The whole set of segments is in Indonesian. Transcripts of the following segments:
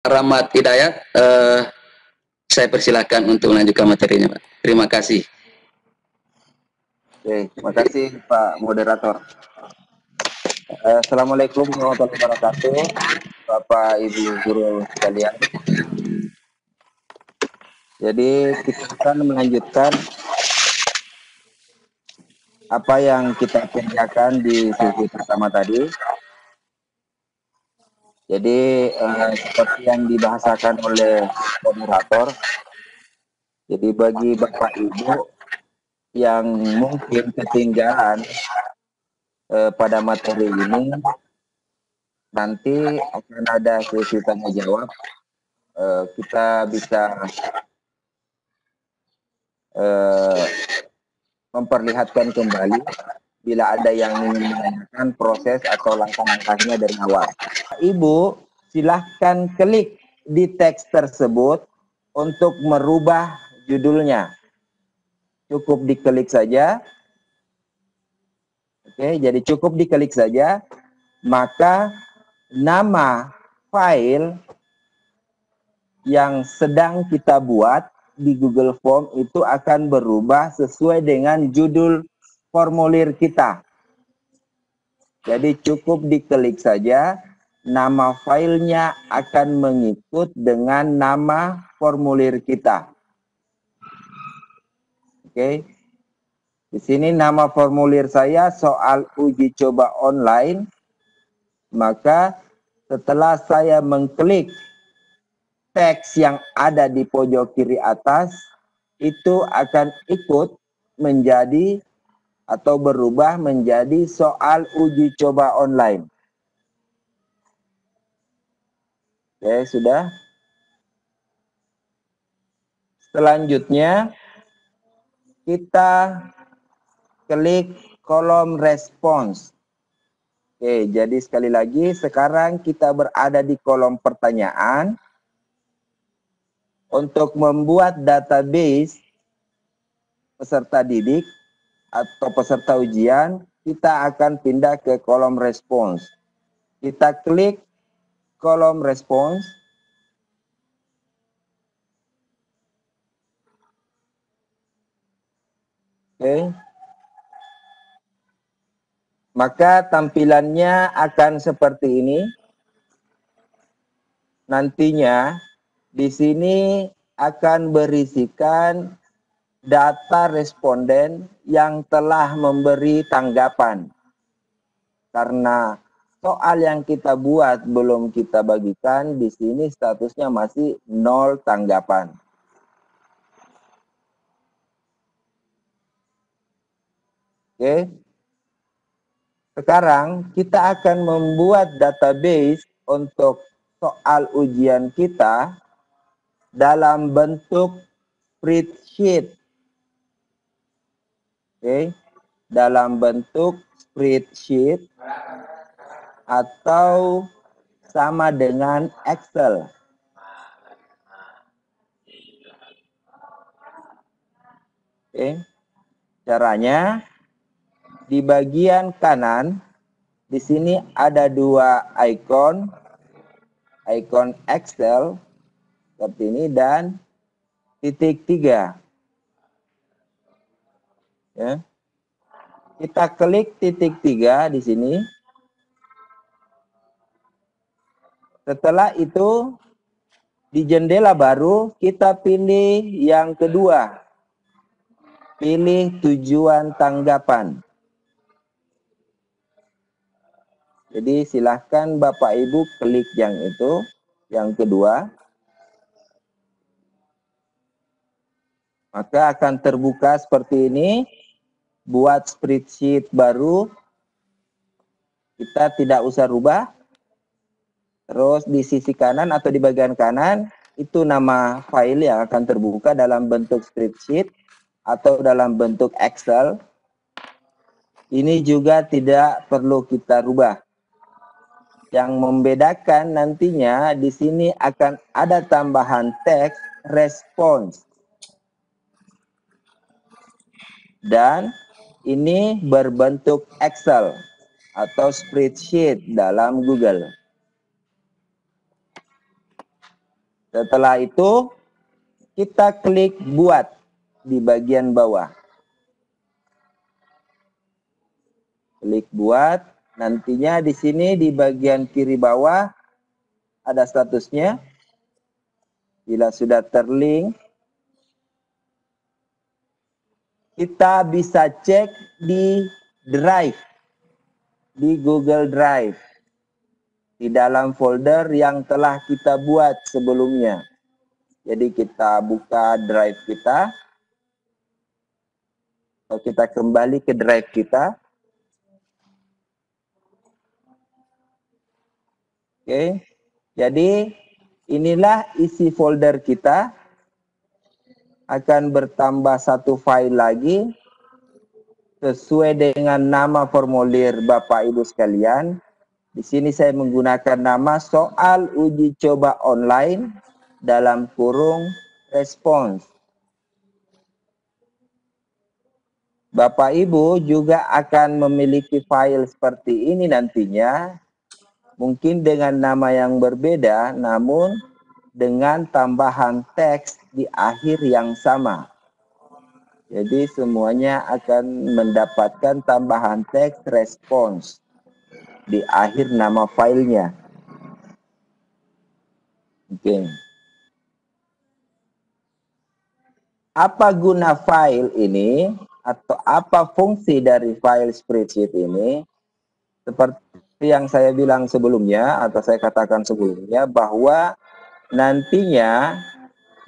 Rahmat Hidayat, saya persilakan untuk melanjutkan materinya, Pak. Terima kasih. Oke, terima kasih Pak Moderator. Assalamualaikum warahmatullahi wabarakatuh, Bapak Ibu guru sekalian. Jadi kita akan melanjutkan apa yang kita kerjakan di sesi pertama tadi. Jadi seperti yang dibahasakan oleh moderator, jadi bagi Bapak Ibu yang mungkin ketinggalan pada materi ini, nanti akan ada sesi tanya jawab. Kita bisa memperlihatkan kembali bila ada yang ingin menanyakan proses atau langkah-langkahnya dari awal. Ibu, silahkan klik di teks tersebut untuk merubah judulnya. Cukup diklik saja. Oke, jadi cukup diklik saja, maka nama file yang sedang kita buat di Google Form itu akan berubah sesuai dengan judul formulir kita. Jadi cukup diklik saja, nama filenya akan mengikut dengan nama formulir kita. Oke. Di sini nama formulir saya soal uji coba online. Maka setelah saya mengklik teks yang ada di pojok kiri atas, itu akan ikut menjadi atau berubah menjadi soal uji coba online. Oke, sudah. Selanjutnya, kita klik kolom respons. Oke, jadi sekali lagi sekarang kita berada di kolom pertanyaan. Untuk membuat database peserta didik atau peserta ujian, kita akan pindah ke kolom respons. Kita klik kolom respons. Oke. Maka tampilannya akan seperti ini. Nantinya di sini akan berisikan data responden yang telah memberi tanggapan. Karena soal yang kita buat belum kita bagikan, di sini statusnya masih 0 tanggapan. Oke. Sekarang kita akan membuat database untuk soal ujian kita dalam bentuk spreadsheet. Oke. Dalam bentuk spreadsheet atau sama dengan Excel. Oke. Caranya di bagian kanan di sini ada dua icon Excel seperti ini dan titik 3. Ya. Kita klik titik 3 di sini. Setelah itu di jendela baru kita pilih yang kedua. Pilih tujuan tanggapan. Jadi silahkan Bapak Ibu klik yang itu, yang kedua. Maka akan terbuka seperti ini. Buat spreadsheet baru. Kita tidak usah rubah. Terus di sisi kanan atau di bagian kanan, itu nama file yang akan terbuka dalam bentuk spreadsheet atau dalam bentuk Excel. Ini juga tidak perlu kita rubah. Yang membedakan nantinya di sini akan ada tambahan teks respons. Dan ini berbentuk Excel atau spreadsheet dalam Google. Setelah itu kita klik buat di bagian bawah. Klik buat, nantinya di sini di bagian kiri bawah ada statusnya. Bila sudah terlink, kita bisa cek di Drive, di Google Drive, di dalam folder yang telah kita buat sebelumnya. Jadi kita buka Drive kita, atau kita kembali ke Drive kita. Oke, jadi inilah isi folder kita. Akan bertambah satu file lagi sesuai dengan nama formulir Bapak Ibu sekalian. Di sini saya menggunakan nama soal uji coba online dalam kurung respons. Bapak Ibu juga akan memiliki file seperti ini nantinya, mungkin dengan nama yang berbeda, namun dengan tambahan teks di akhir yang sama. Jadi semuanya akan mendapatkan tambahan teks respons di akhir nama filenya. Oke. Apa guna file ini atau apa fungsi dari file spreadsheet ini? Seperti yang saya bilang sebelumnya atau saya katakan sebelumnya, bahwa nantinya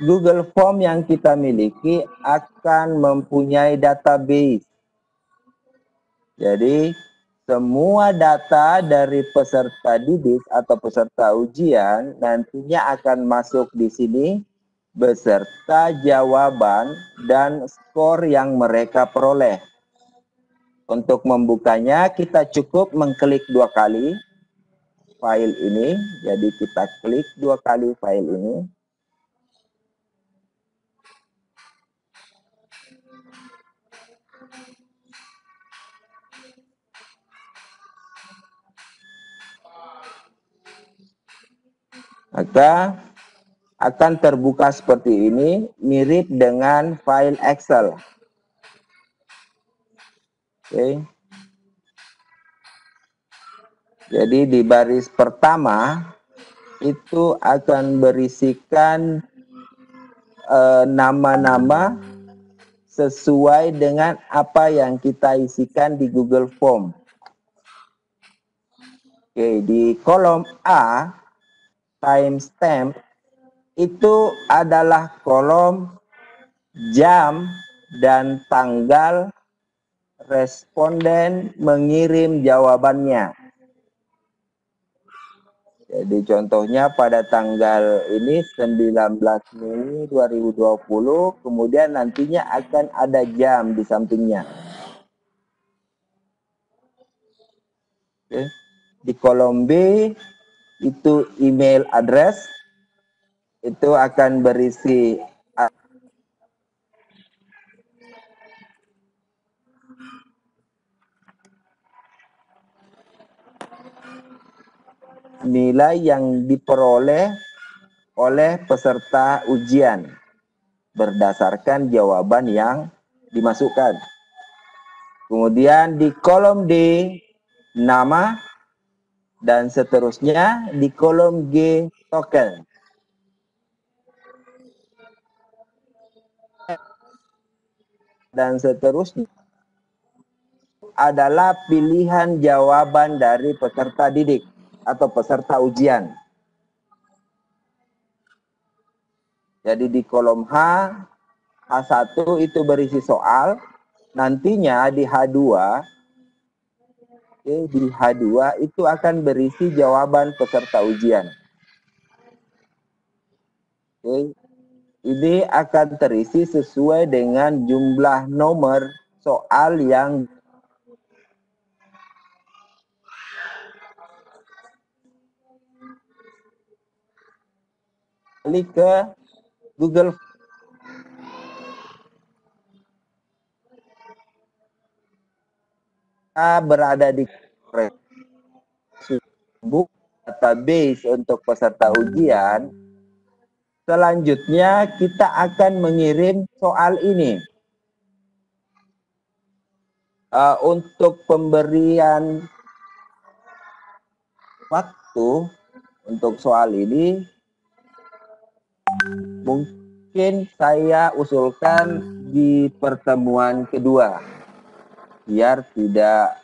Google Form yang kita miliki akan mempunyai database. Jadi semua data dari peserta didik atau peserta ujian nantinya akan masuk di sini beserta jawaban dan skor yang mereka peroleh. Untuk membukanya kita cukup mengklik 2 kali file ini. Jadi kita klik 2 kali file ini. Maka akan terbuka seperti ini, mirip dengan file Excel. Oke. Jadi di baris pertama itu akan berisikan nama-nama sesuai dengan apa yang kita isikan di Google Form. Oke, di kolom A, timestamp, itu adalah kolom jam dan tanggal responden mengirim jawabannya. Jadi contohnya pada tanggal ini 19 Mei 2020, kemudian nantinya akan ada jam di sampingnya. Oke. Di kolom B itu email address, itu akan berisi nilai yang diperoleh oleh peserta ujian berdasarkan jawaban yang dimasukkan. Kemudian di kolom D, nama, dan seterusnya. Di kolom G, token. Dan seterusnya adalah pilihan jawaban dari peserta didik atau peserta ujian. Jadi di kolom H, H1 itu berisi soal, nantinya di H2, di H2 itu akan berisi jawaban peserta ujian. Oke. Ini akan terisi sesuai dengan jumlah nomor soal yang klik ke Google berada di database untuk peserta ujian. Selanjutnya kita akan mengirim soal ini. Untuk pemberian waktu untuk soal ini, mungkin saya usulkan di pertemuan kedua, biar tidak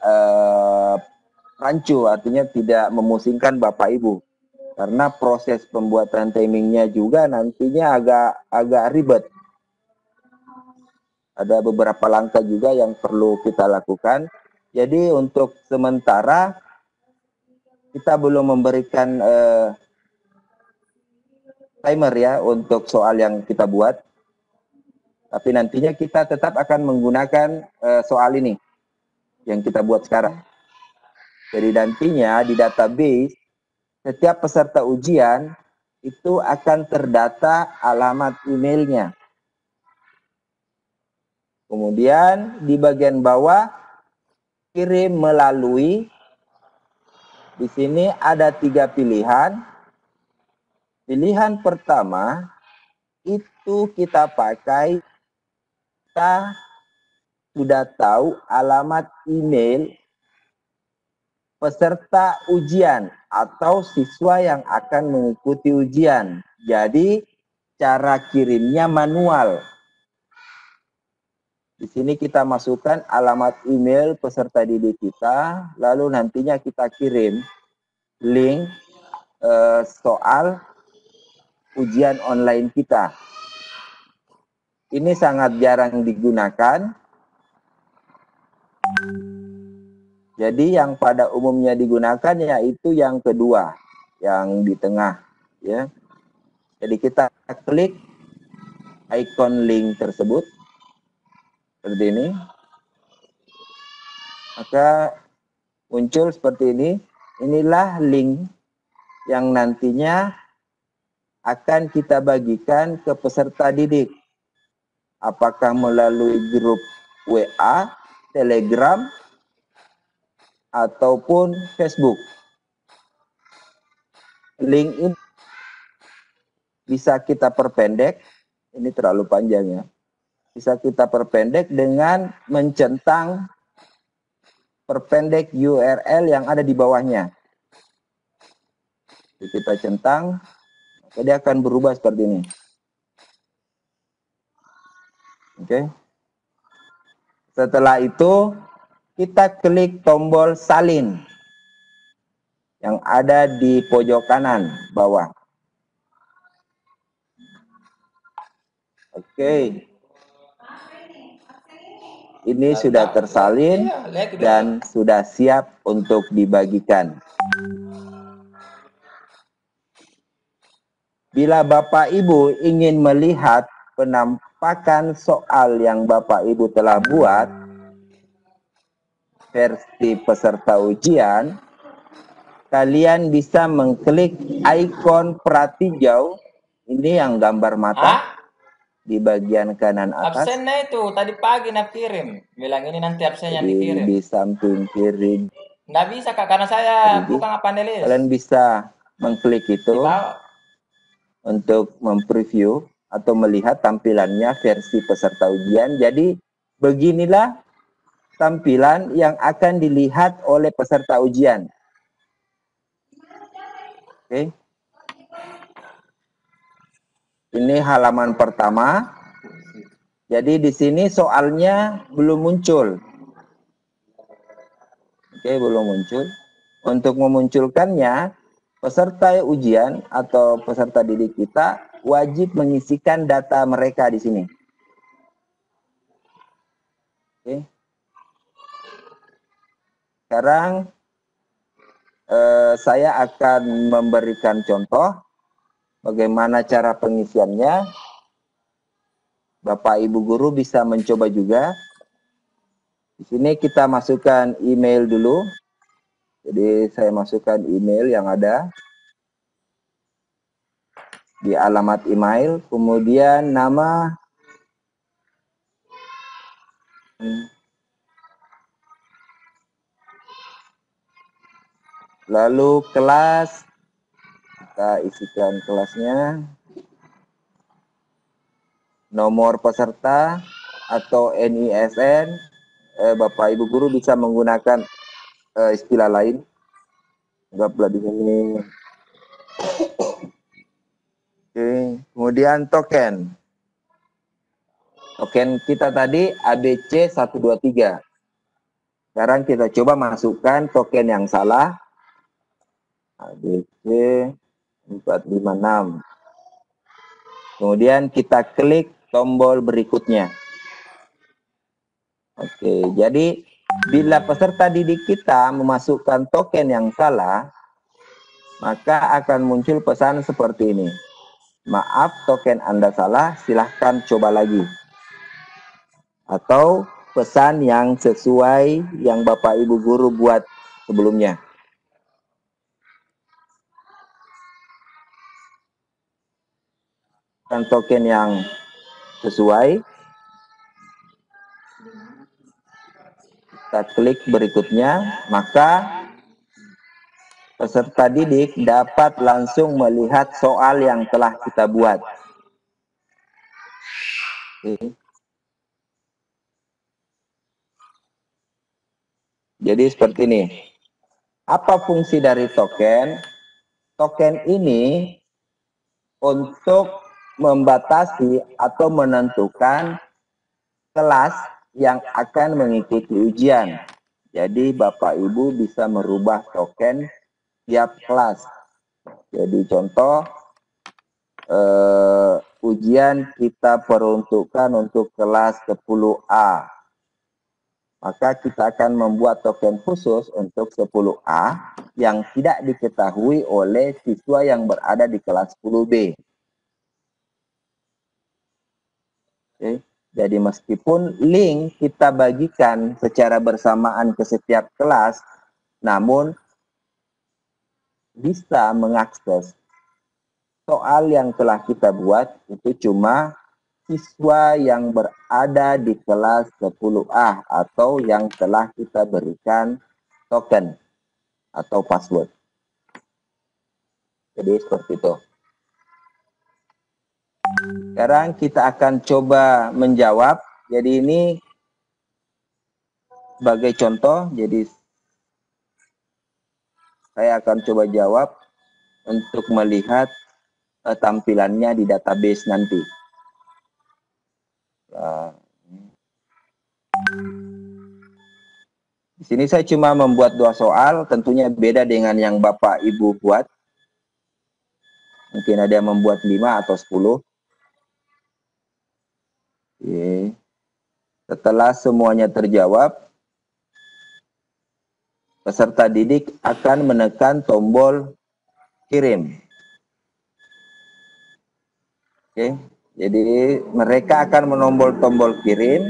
rancu, artinya tidak memusingkan Bapak Ibu. Karena proses pembuatan timingnya juga nantinya agak ribet. Ada beberapa langkah juga yang perlu kita lakukan. Jadi untuk sementara kita belum memberikan timer ya untuk soal yang kita buat. Tapi nantinya kita tetap akan menggunakan soal ini yang kita buat sekarang. Jadi nantinya di database setiap peserta ujian itu akan terdata alamat emailnya. Kemudian di bagian bawah kirim melalui, di sini ada 3 pilihan. Pilihan pertama itu kita pakai, kita sudah tahu alamat email peserta ujian atau siswa yang akan mengikuti ujian. Jadi cara kirimnya manual. Di sini kita masukkan alamat email peserta didik kita, lalu nantinya kita kirim link soal ujian online kita. Ini sangat jarang digunakan. Jadi yang pada umumnya digunakan yaitu yang kedua, yang di tengah, ya. Jadi kita klik icon link tersebut seperti ini, maka muncul seperti ini. Inilah link yang nantinya akan kita bagikan ke peserta didik, apakah melalui grup WA, Telegram, ataupun Facebook. Link ini bisa kita perpendek, ini terlalu panjang ya. Bisa kita perpendek dengan mencentang perpendek URL yang ada di bawahnya. Jadi kita centang, maka dia akan berubah seperti ini. Oke. Setelah itu kita klik tombol salin yang ada di pojok kanan bawah. Oke. Ini sudah tersalin dan sudah siap untuk dibagikan. Bila Bapak Ibu ingin melihat penampakan soal yang Bapak Ibu telah buat, versi peserta ujian, kalian bisa mengklik ikon peratijau, ini yang gambar mata, di bagian kanan atas. Absennya itu tadi pagi nak kirim, bilang ini nanti absennya Jadi dikirim. di samping kiri. Nggak bisa Kak, karena saya bukan panelis. Kalian bisa mengklik itu untuk mempreview atau melihat tampilannya versi peserta ujian. Jadi beginilah tampilan yang akan dilihat oleh peserta ujian. Oke. Ini halaman pertama. Jadi di sini soalnya belum muncul. Oke, belum muncul. Untuk memunculkannya, peserta ujian atau peserta didik kita wajib mengisikan data mereka di sini. Oke. Sekarang saya akan memberikan contoh bagaimana cara pengisiannya. Bapak Ibu guru bisa mencoba juga. Di sini kita masukkan email dulu. Jadi saya masukkan email yang ada di alamat email, kemudian nama, lalu kelas, kita isikan kelasnya. nomor peserta atau NISN, Bapak Ibu guru bisa menggunakan istilah lain. Anggaplah di sini. Oke, kemudian token. Token kita tadi ABC 123. Sekarang kita coba masukkan token yang salah. ABC 456. Kemudian kita klik tombol berikutnya. Oke, jadi bila peserta didik kita memasukkan token yang salah, maka akan muncul pesan seperti ini. Maaf, token Anda salah, silahkan coba lagi. Atau pesan yang sesuai yang Bapak Ibu guru buat sebelumnya. Dan token yang sesuai, kita klik berikutnya, maka peserta didik dapat langsung melihat soal yang telah kita buat. Oke. Jadi seperti ini. Apa fungsi dari token? Token ini untuk membatasi atau menentukan kelas yang akan mengikuti ujian. Jadi Bapak Ibu bisa merubah token tiap kelas. Jadi contoh, ujian kita peruntukkan untuk kelas 10A. Maka kita akan membuat token khusus untuk 10A yang tidak diketahui oleh siswa yang berada di kelas 10B. Oke. Jadi meskipun link kita bagikan secara bersamaan ke setiap kelas, namun bisa mengakses soal yang telah kita buat itu cuma siswa yang berada di kelas 10A atau yang telah kita berikan token atau password. Jadi seperti itu. Sekarang kita akan coba menjawab. Jadi ini sebagai contoh, jadi saya akan coba jawab untuk melihat tampilannya di database nanti. Di sini saya cuma membuat 2 soal, tentunya beda dengan yang Bapak Ibu buat. Mungkin ada yang membuat 5 atau 10. Oke. Setelah semuanya terjawab, peserta didik akan menekan tombol kirim. Oke. Jadi mereka akan menombol tombol kirim.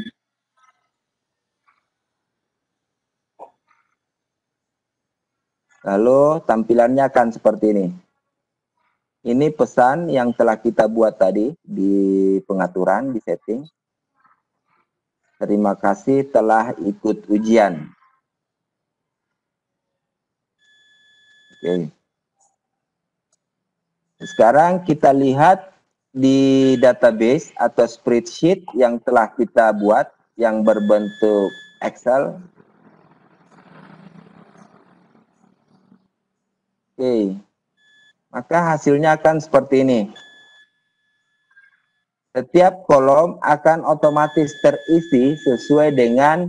Lalu tampilannya akan seperti ini. Ini pesan yang telah kita buat tadi di pengaturan, di setting. Terima kasih telah ikut ujian. Oke. Sekarang kita lihat di database atau spreadsheet yang telah kita buat yang berbentuk Excel. Oke. Maka hasilnya akan seperti ini. Setiap kolom akan otomatis terisi sesuai dengan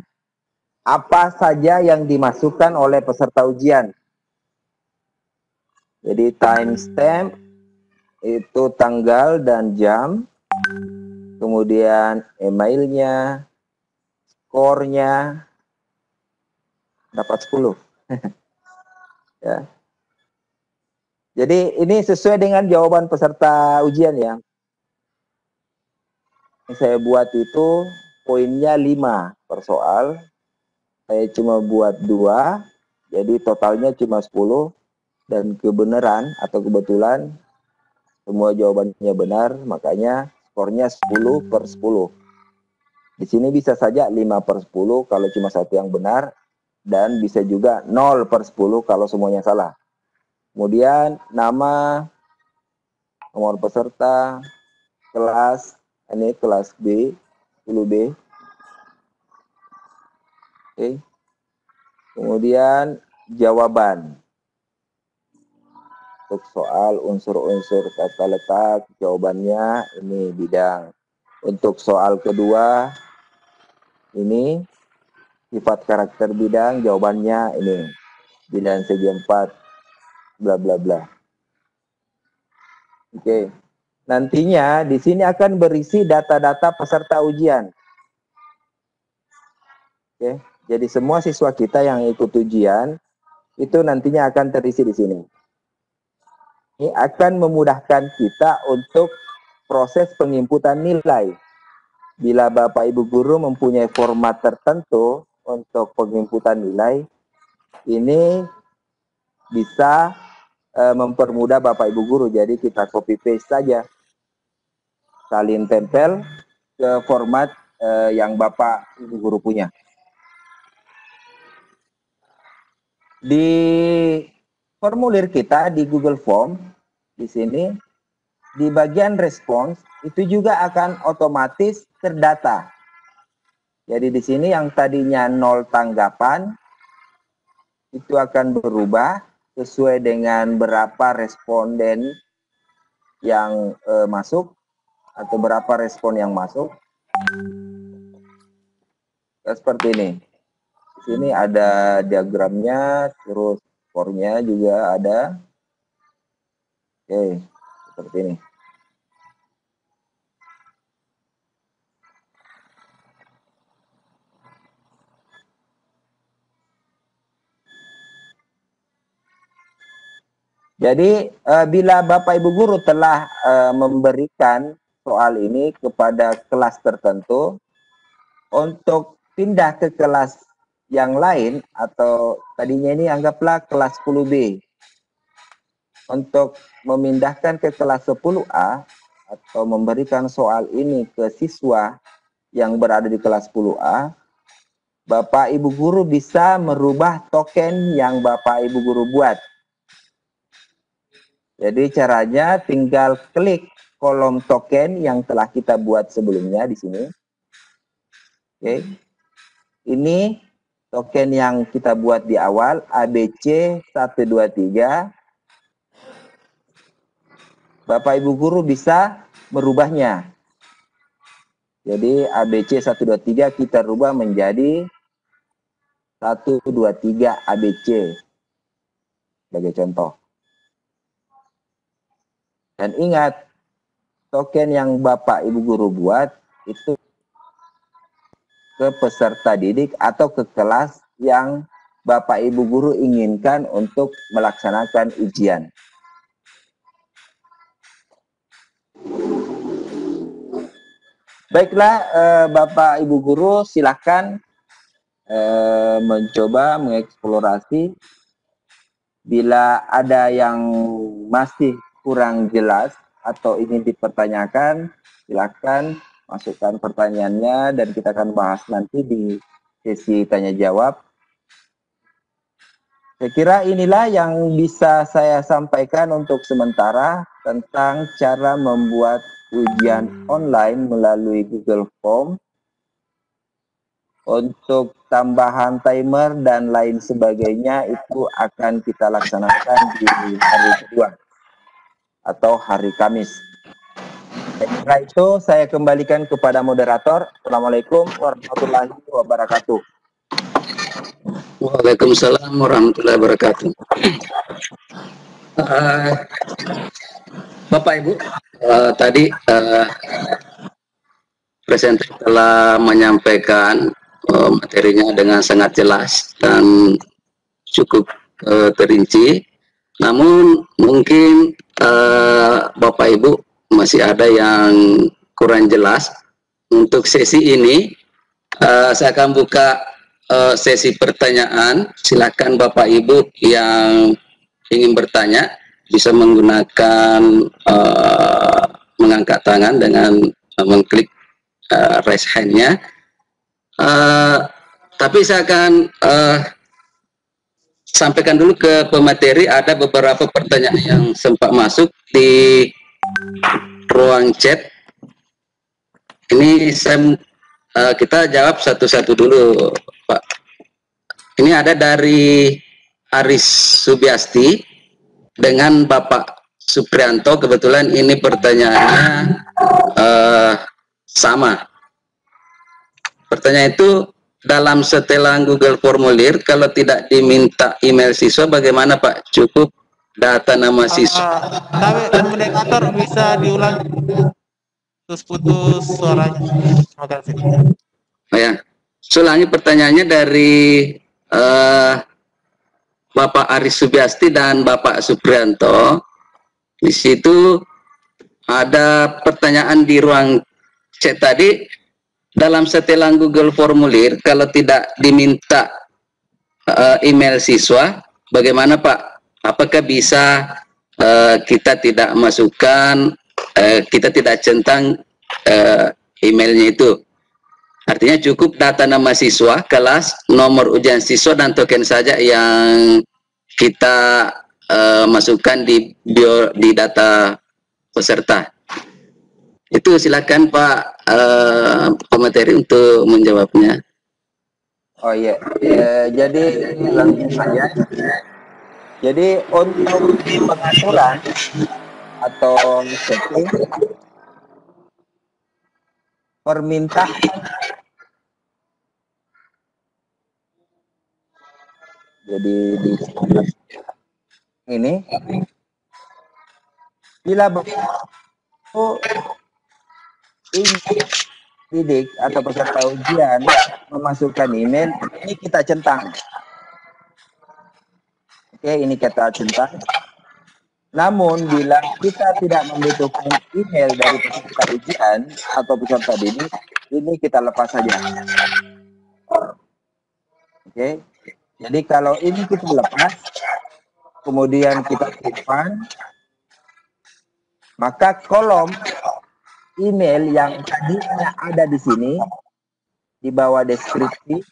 apa saja yang dimasukkan oleh peserta ujian. Jadi timestamp itu tanggal dan jam, kemudian emailnya, skornya, dapat 10. Ya. Jadi ini sesuai dengan jawaban peserta ujian ya. Saya buat itu poinnya 5 per soal. Saya cuma buat 2, jadi totalnya cuma 10. Dan kebenaran atau kebetulan semua jawabannya benar, makanya skornya 10 per 10. Di sini bisa saja 5 per 10 kalau cuma satu yang benar, dan bisa juga 0 per 10 kalau semuanya salah. Kemudian nama, nomor peserta, kelas, Ini kelas B, 10B. Oke. Kemudian jawaban. Untuk soal unsur-unsur kata letak, jawabannya ini bidang. Untuk soal kedua, ini sifat karakter bidang, jawabannya ini bidang segi 4, bla bla bla. Oke. Nantinya di sini akan berisi data-data peserta ujian. Oke. Jadi semua siswa kita yang ikut ujian itu nantinya akan terisi di sini. Ini akan memudahkan kita untuk proses penginputan nilai. Bila Bapak Ibu guru mempunyai format tertentu untuk penginputan nilai, ini bisa mempermudah Bapak Ibu guru. Jadi kita copy paste saja, salin tempel ke format yang Bapak Ibu guru punya. Di formulir kita di Google Form, di sini di bagian respons itu juga akan otomatis terdata. Jadi di sini yang tadinya 0 tanggapan itu akan berubah sesuai dengan berapa responden yang masuk atau berapa respon yang masuk. Seperti ini. Di sini ada diagramnya, terus skornya juga ada. Oke, seperti ini. Jadi bila Bapak Ibu guru telah memberikan soal ini kepada kelas tertentu, untuk pindah ke kelas yang lain atau tadinya ini anggaplah kelas 10B. Untuk memindahkan ke kelas 10A atau memberikan soal ini ke siswa yang berada di kelas 10A, Bapak Ibu guru bisa merubah token yang Bapak Ibu guru buat. Jadi caranya tinggal klik kolom token yang telah kita buat sebelumnya di sini. Oke. Ini token yang kita buat di awal, ABC 123. Bapak Ibu guru bisa merubahnya. Jadi ABC 123 kita rubah menjadi 123 ABC. Sebagai contoh. Dan ingat, token yang Bapak Ibu guru buat itu ke peserta didik atau ke kelas yang Bapak Ibu guru inginkan untuk melaksanakan ujian. Baiklah, Bapak Ibu guru silakan mencoba mengeksplorasi. Bila ada yang masih kurang jelas atau ingin dipertanyakan, silakan masukkan pertanyaannya dan kita akan bahas nanti di sesi tanya jawab. Saya kira inilah yang bisa saya sampaikan untuk sementara tentang cara membuat ujian online melalui Google Form. Untuk tambahan timer dan lain sebagainya itu akan kita laksanakan di hari kedua atau hari Kamis. Setelah itu saya kembalikan kepada moderator. Assalamualaikum warahmatullahi wabarakatuh. Waalaikumsalam warahmatullahi wabarakatuh. Bapak Ibu, tadi presenter telah menyampaikan materinya dengan sangat jelas dan cukup terinci. Namun mungkin Bapak Ibu masih ada yang kurang jelas. Untuk sesi ini saya akan buka sesi pertanyaan. Silakan Bapak Ibu yang ingin bertanya bisa menggunakan mengangkat tangan dengan mengklik raise hand-nya. Tapi saya akan sampaikan dulu ke pemateri. Ada beberapa pertanyaan yang sempat masuk di ruang chat. kita jawab satu-satu dulu, Pak. Ini ada dari Aris Subiasti dengan Bapak Suprianto. Kebetulan ini pertanyaannya sama. Pertanyaan itu, dalam setelan Google Formulir, kalau tidak diminta email siswa, bagaimana Pak? Cukup data nama siswa. Tapi moderator bisa diulang, terus putus suaranya. Terima kasih. Oh ya, ulangi pertanyaannya dari Bapak Aris Subiasti dan Bapak Suprianto. Di situ ada pertanyaan di ruang chat tadi, dalam setelan Google Formulir, kalau tidak diminta email siswa, bagaimana Pak? Apakah bisa kita tidak masukkan, kita tidak centang emailnya itu? Artinya cukup data nama siswa, kelas, nomor ujian siswa, dan token saja yang kita masukkan di data peserta. Itu silakan Pak pemateri untuk menjawabnya. Oh iya, jadi langsung saja. Jadi untuk pengaturan atau setting permintaan, jadi di ini bila ingin didik atau peserta ujian memasukkan email, ini kita centang. Oke, ini kita centang. Namun bila kita tidak membutuhkan email dari peserta ujian atau peserta didik, ini kita lepas saja. Oke, jadi kalau ini kita lepas, kemudian kita simpan, maka kolom email yang tadinya ada di sini di bawah deskripsi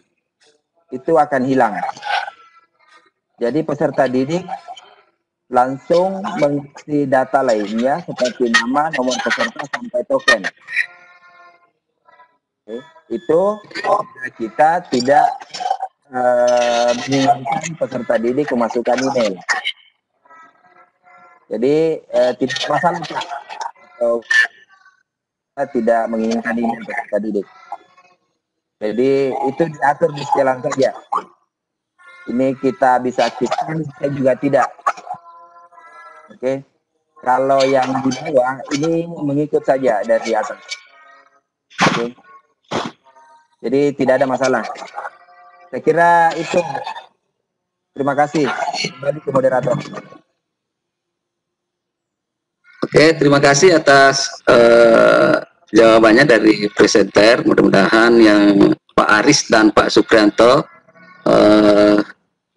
itu akan hilang. Jadi peserta didik langsung mengisi data lainnya seperti nama, nomor peserta, sampai token. Oke, itu kita tidak menginginkan peserta didik memasukkan email. Jadi tidak masalah atau tidak menginginkan email peserta didik. Jadi itu diatur di setelan saja. Ini kita bisa aktifkan, bisa juga tidak. Oke, kalau yang di bawah ini mengikut saja dari atas. Oke, jadi tidak ada masalah. Saya kira itu. Terima kasih. Kembali ke moderator. Oke, terima kasih atas jawabannya dari presenter. Mudah-mudahan yang Pak Aris dan Pak Suprianto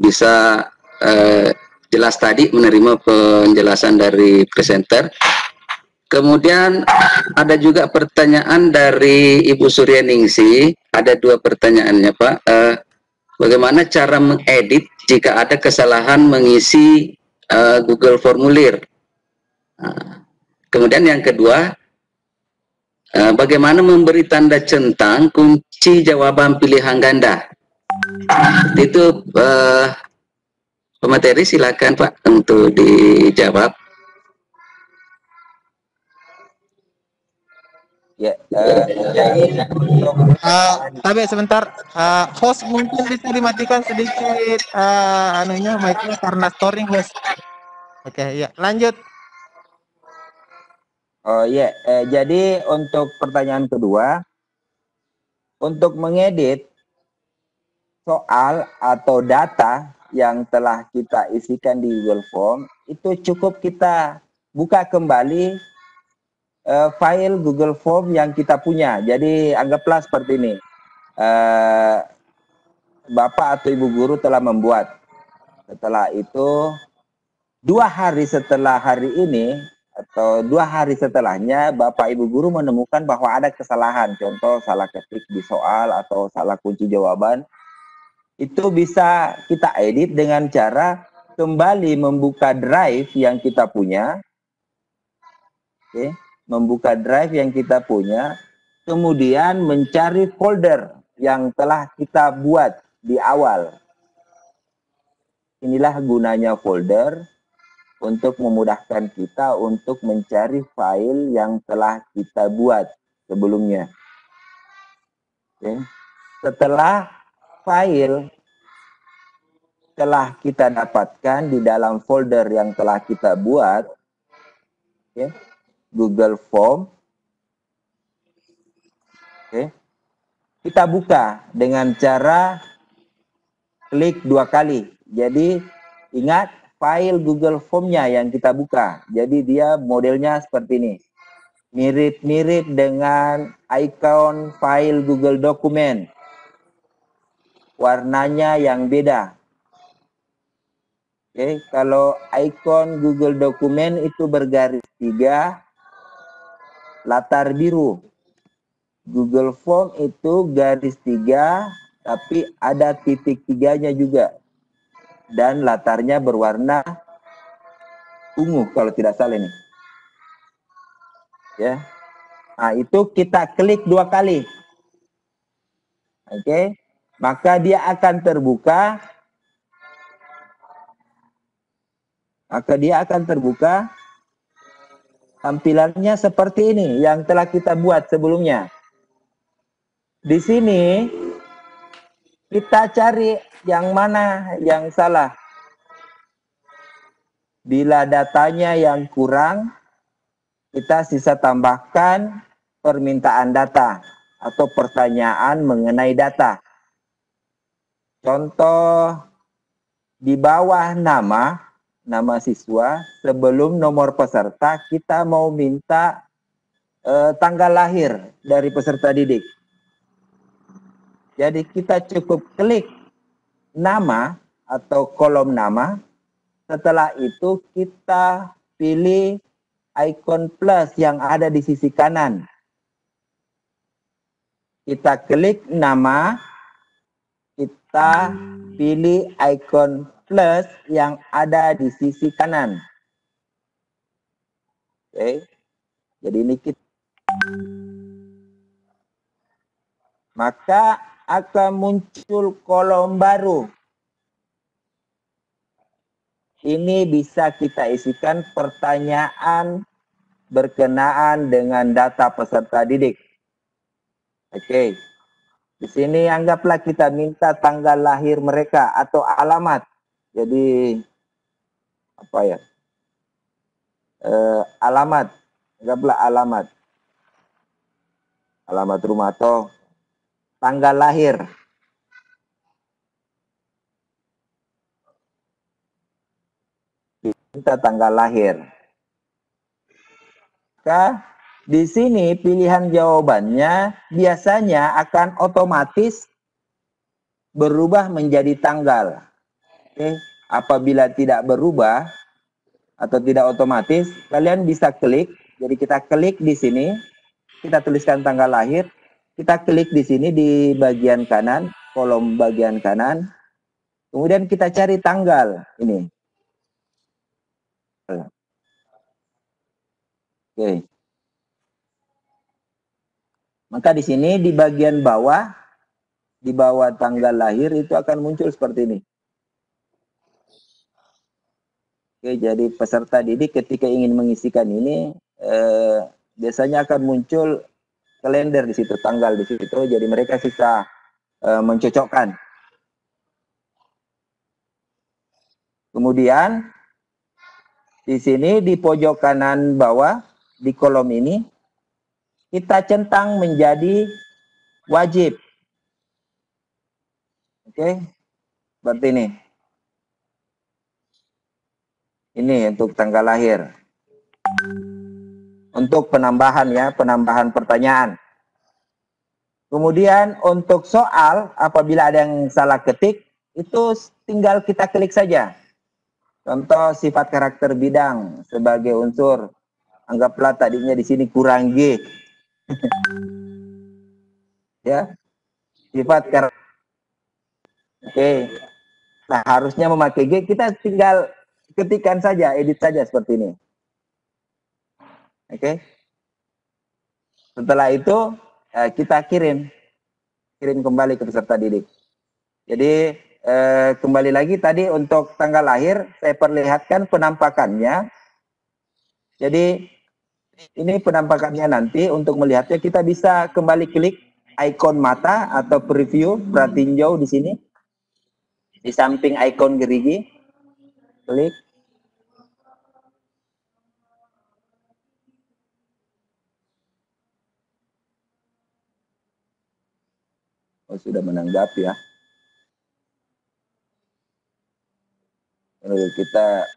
bisa jelas tadi menerima penjelasan dari presenter. Kemudian ada juga pertanyaan dari Ibu Suryaningsi. Ada dua pertanyaannya Pak. Bagaimana cara mengedit jika ada kesalahan mengisi Google Formulir? Kemudian yang kedua, bagaimana memberi tanda centang kunci jawaban pilihan ganda? Itu pemateri, silakan Pak untuk dijawab. Ya, Tapi sebentar, host mungkin bisa dimatikan sedikit anunya mic-nya karena storing host. Oke, ya lanjut. oh iya, jadi untuk pertanyaan kedua, untuk mengedit soal atau data yang telah kita isikan di Google Form, itu cukup kita buka kembali file Google Form yang kita punya. Jadi anggaplah seperti ini, Bapak atau Ibu guru telah membuat. Setelah itu 2 hari setelah hari ini atau 2 hari setelahnya, Bapak Ibu guru menemukan bahwa ada kesalahan, contoh salah ketik di soal atau salah kunci jawaban. Itu bisa kita edit dengan cara kembali membuka drive yang kita punya. Oke, membuka drive yang kita punya, kemudian mencari folder yang telah kita buat di awal. Inilah gunanya folder untuk memudahkan kita untuk mencari file yang telah kita buat sebelumnya. Oke. Setelah file telah kita dapatkan di dalam folder yang telah kita buat, oke, Google Form, oke, kita buka dengan cara klik 2 kali. Jadi ingat, file Google Form-nya yang kita buka. Jadi dia modelnya seperti ini. Mirip-mirip dengan icon file Google Dokumen. Warnanya yang beda. Oke, kalau icon Google Dokumen itu bergaris 3, latar biru. Google Form itu garis 3, tapi ada titik 3-nya juga. Dan latarnya berwarna ungu kalau tidak salah ini. Ya. Nah, itu kita klik 2 kali. Oke. Maka dia akan terbuka. Tampilannya seperti ini yang telah kita buat sebelumnya. Di sini kita cari yang mana yang salah. Bila datanya yang kurang, kita sisa tambahkan permintaan data atau pertanyaan mengenai data. Contoh di bawah nama siswa, sebelum nomor peserta, kita mau minta tanggal lahir dari peserta didik. Jadi kita cukup klik nama atau kolom nama. Setelah itu kita pilih icon plus yang ada di sisi kanan. Kita klik nama, kita pilih icon plus yang ada di sisi kanan. Oke. Jadi ini kita. Maka akan muncul kolom baru. Ini bisa kita isikan pertanyaan berkenaan dengan data peserta didik. Oke. Di sini anggaplah kita minta tanggal lahir mereka atau alamat. Jadi apa ya? Alamat. Anggaplah alamat. Alamat rumah atau tanggal lahir. Minta tanggal lahir. Maka di sini pilihan jawabannya biasanya akan otomatis berubah menjadi tanggal. Oke. Apabila tidak berubah atau tidak otomatis, kalian bisa klik. Jadi kita klik di sini, kita tuliskan tanggal lahir. Kita klik di sini di bagian kanan, kolom bagian kanan. Kemudian kita cari tanggal ini. Oke. Maka di sini di bagian bawah, di bawah tanggal lahir itu akan muncul seperti ini. Oke, jadi peserta didik ketika ingin mengisikan ini, biasanya akan muncul kalender di situ, tanggal di situ. Jadi mereka bisa mencocokkan. Kemudian di sini di pojok kanan bawah di kolom ini kita centang menjadi wajib. Oke. Seperti ini. Ini untuk tanggal lahir. Untuk penambahan ya, penambahan pertanyaan. Kemudian untuk soal, apabila ada yang salah ketik, itu tinggal kita klik saja. Contoh sifat karakter bidang sebagai unsur, anggaplah tadinya di sini kurang G. Ya, sifat karakter. Oke. Nah, harusnya memakai G, kita tinggal ketikkan saja, edit saja seperti ini. Oke. Setelah itu kita kirim kembali ke peserta didik. Jadi kembali lagi tadi untuk tanggal lahir saya perlihatkan penampakannya. Jadi ini penampakannya nanti. Untuk melihatnya kita bisa kembali klik ikon mata atau preview, pratinjau di sini di samping ikon gerigi, klik. Oh, sudah menanggapi ya. Lalu kita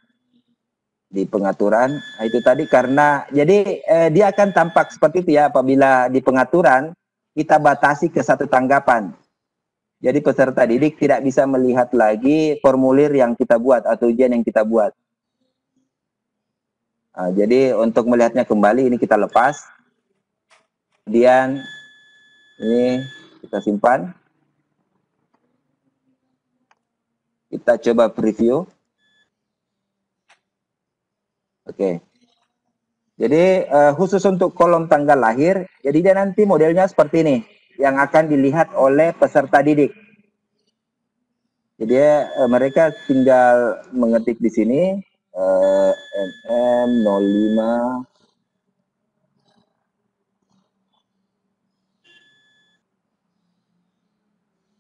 di pengaturan, nah itu tadi karena jadi dia akan tampak seperti itu ya apabila di pengaturan kita batasi ke satu tanggapan. Jadi peserta didik tidak bisa melihat lagi formulir yang kita buat atau ujian yang kita buat. Nah, jadi untuk melihatnya kembali ini kita lepas. Kemudian ini kita simpan. Kita coba preview. Oke. Jadi khusus untuk kolom tanggal lahir, jadi dia nanti modelnya seperti ini yang akan dilihat oleh peserta didik. Jadi mereka tinggal mengetik di sini MM05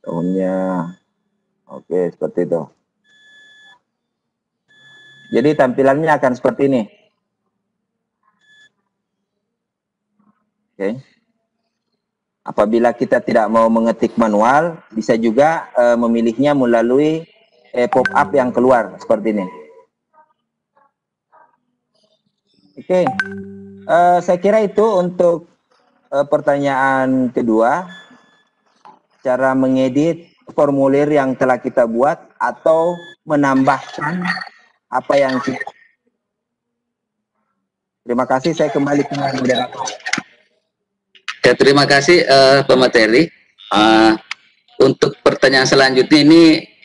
tahunnya. Oke, seperti itu. Jadi tampilannya akan seperti ini. Oke. Apabila kita tidak mau mengetik manual, bisa juga memilihnya melalui pop-up yang keluar seperti ini. Oke. Saya kira itu untuk pertanyaan kedua. Cara mengedit formulir yang telah kita buat atau menambahkan apa yang kita. Terima kasih, saya kembali ke moderator. Ya, terima kasih pemateri. Untuk pertanyaan selanjutnya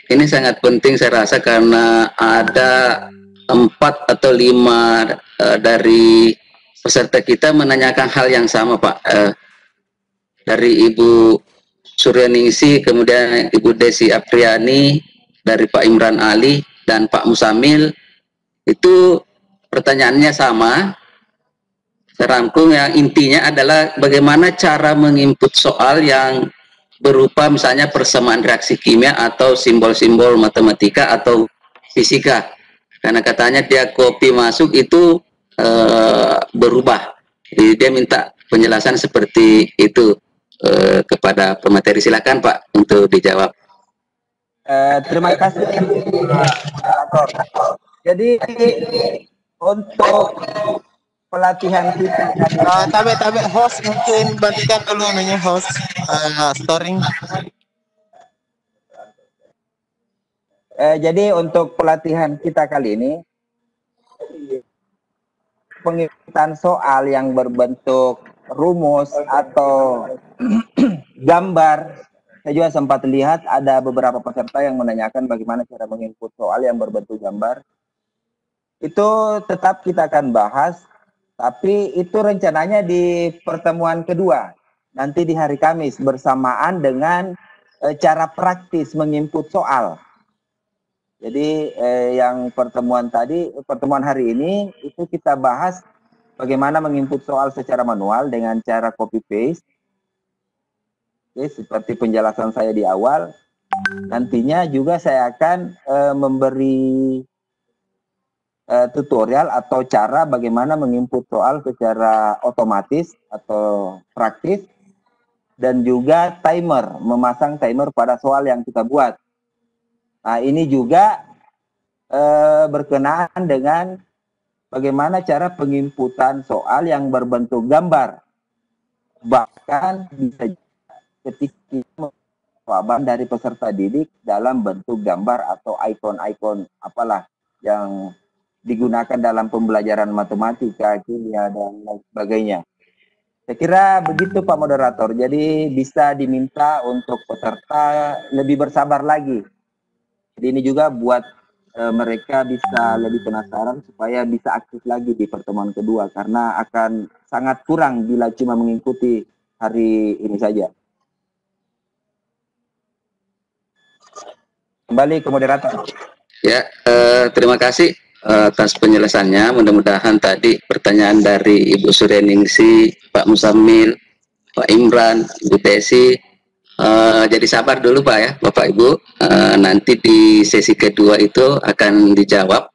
ini sangat penting saya rasa karena ada 4 atau 5 dari peserta kita menanyakan hal yang sama, Pak. Dari Ibu Suryaningsi, kemudian Ibu Desi Apriani, dari Pak Imran Ali dan Pak Musamil, itu pertanyaannya sama. Serangkum yang intinya adalah bagaimana cara menginput soal yang berupa misalnya persamaan reaksi kimia atau simbol-simbol matematika atau fisika. Karena katanya dia copy masuk itu berubah. Jadi dia minta penjelasan seperti itu kepada pemateri. Silakan Pak untuk dijawab. Terima kasih moderator. Jadi untuk pelatihan kita Tabe host mungkin bantukan dulu namanya host storing. jadi untuk pelatihan kita kali ini penginputan soal yang berbentuk rumus atau gambar. Saya juga sempat lihat ada beberapa peserta yang menanyakan bagaimana cara menginput soal yang berbentuk gambar. Itu tetap kita akan bahas, tapi itu rencananya di pertemuan kedua, nanti di hari Kamis bersamaan dengan cara praktis menginput soal. Jadi yang pertemuan hari ini itu kita bahas bagaimana menginput soal secara manual dengan cara copy paste. Oke, seperti penjelasan saya di awal, nantinya juga saya akan memberi tutorial atau cara bagaimana menginput soal secara otomatis atau praktis, dan juga timer, memasang timer pada soal yang kita buat. Nah, ini juga berkenaan dengan bagaimana cara penginputan soal yang berbentuk gambar. Bahkan bisa ketika jawaban dari peserta didik dalam bentuk gambar atau ikon-ikon apalah yang digunakan dalam pembelajaran matematika, kimia, dan lain sebagainya. Saya kira begitu Pak Moderator. Jadi bisa diminta untuk peserta lebih bersabar lagi. Jadi ini juga buat mereka bisa lebih penasaran supaya bisa aktif lagi di pertemuan kedua, karena akan sangat kurang bila cuma mengikuti hari ini saja. Kembali ke moderator. Ya, terima kasih atas penjelasannya. Mudah-mudahan tadi pertanyaan dari Ibu Suryaningsi, Pak Musamil, Pak Imran, Bu Tesi, jadi sabar dulu Pak ya, Bapak Ibu. Nanti di sesi kedua itu akan terjawab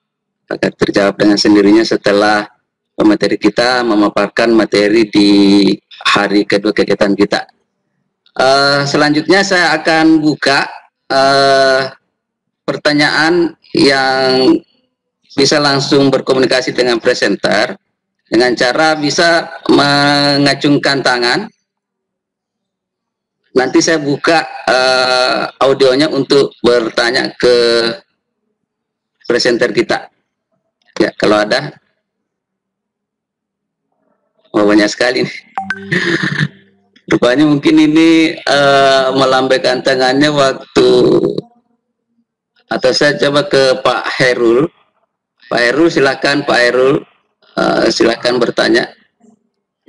dengan sendirinya setelah pemateri kita memaparkan materi di hari kedua kegiatan kita. Selanjutnya saya akan buka pertanyaan yang bisa langsung berkomunikasi dengan presenter dengan cara bisa mengacungkan tangan. Nanti saya buka audionya untuk bertanya ke presenter kita. Ya, kalau ada. Oh, banyak sekali nih. Rupanya mungkin ini melambaikan tangannya waktu, atau saya coba ke Pak Herul. Pak Herul, silakan Pak Herul, silakan bertanya.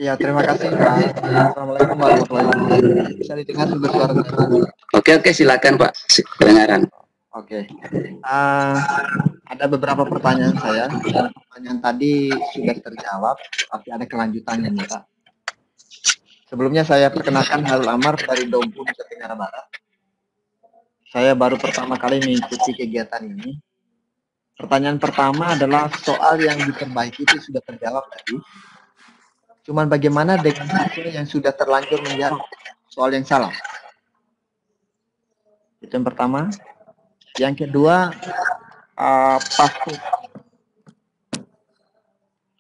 Ya, terima kasih Pak. Assalamualaikum warahmatullahi wabarakatuh. Bisa didengar sumber suara saya? Oke, silakan Pak, kedengaran. Oke. Ada beberapa pertanyaan saya. Pertanyaan tadi sudah terjawab, tapi ada kelanjutannya nih Pak. Sebelumnya saya perkenalkan Harul Amar dari Dompu, Nusa Tenggara Barat. Saya baru pertama kali mengikuti kegiatan ini. Pertanyaan pertama adalah soal yang diperbaiki itu sudah terjawab tadi. Cuman bagaimana dengan siswa yang sudah terlanjur menjawab soal yang salah? Itu yang pertama. Yang kedua, password.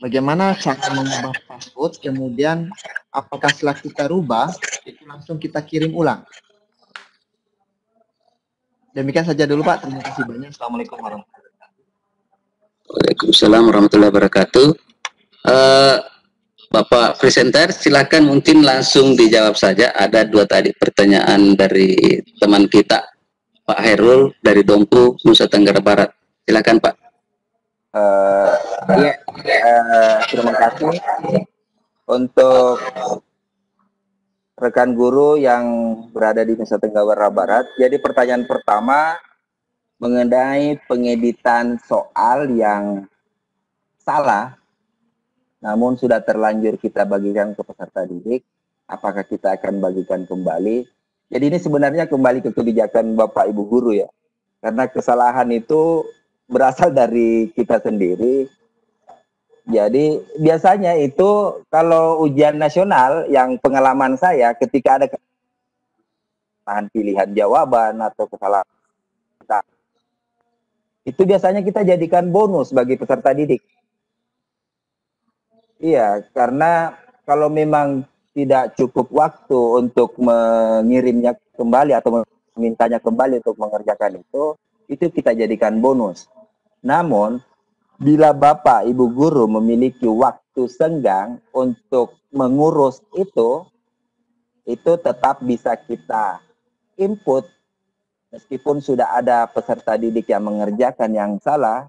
Bagaimana cara mengubah password, kemudian apakah setelah kita rubah, itu langsung kita kirim ulang? Demikian saja dulu Pak, terima kasih banyak. Assalamualaikum warahmatullahi wabarakatuh. Waalaikumsalam warahmatullahi wabarakatuh. Bapak presenter, silakan mungkin langsung dijawab saja. Ada dua tadi pertanyaan dari teman kita, Pak Herul dari Dompu, Nusa Tenggara Barat. Silakan Pak. Terima kasih untuk rekan guru yang berada di Nusa Tenggara Barat. Jadi pertanyaan pertama mengenai pengeditan soal yang salah, namun sudah terlanjur kita bagikan ke peserta didik, apakah kita akan bagikan kembali? Jadi ini sebenarnya kembali ke kebijakan Bapak Ibu guru ya, karena kesalahan itu berasal dari kita sendiri. Jadi biasanya itu kalau ujian nasional yang pengalaman saya ketika ada kesalahan pilihan jawaban atau kesalahan, itu biasanya kita jadikan bonus bagi peserta didik. Iya, karena kalau memang tidak cukup waktu untuk mengirimnya kembali atau memintanya kembali untuk mengerjakan itu kita jadikan bonus. Namun, bila Bapak Ibu guru memiliki waktu senggang untuk mengurus itu tetap bisa kita input meskipun sudah ada peserta didik yang mengerjakan yang salah,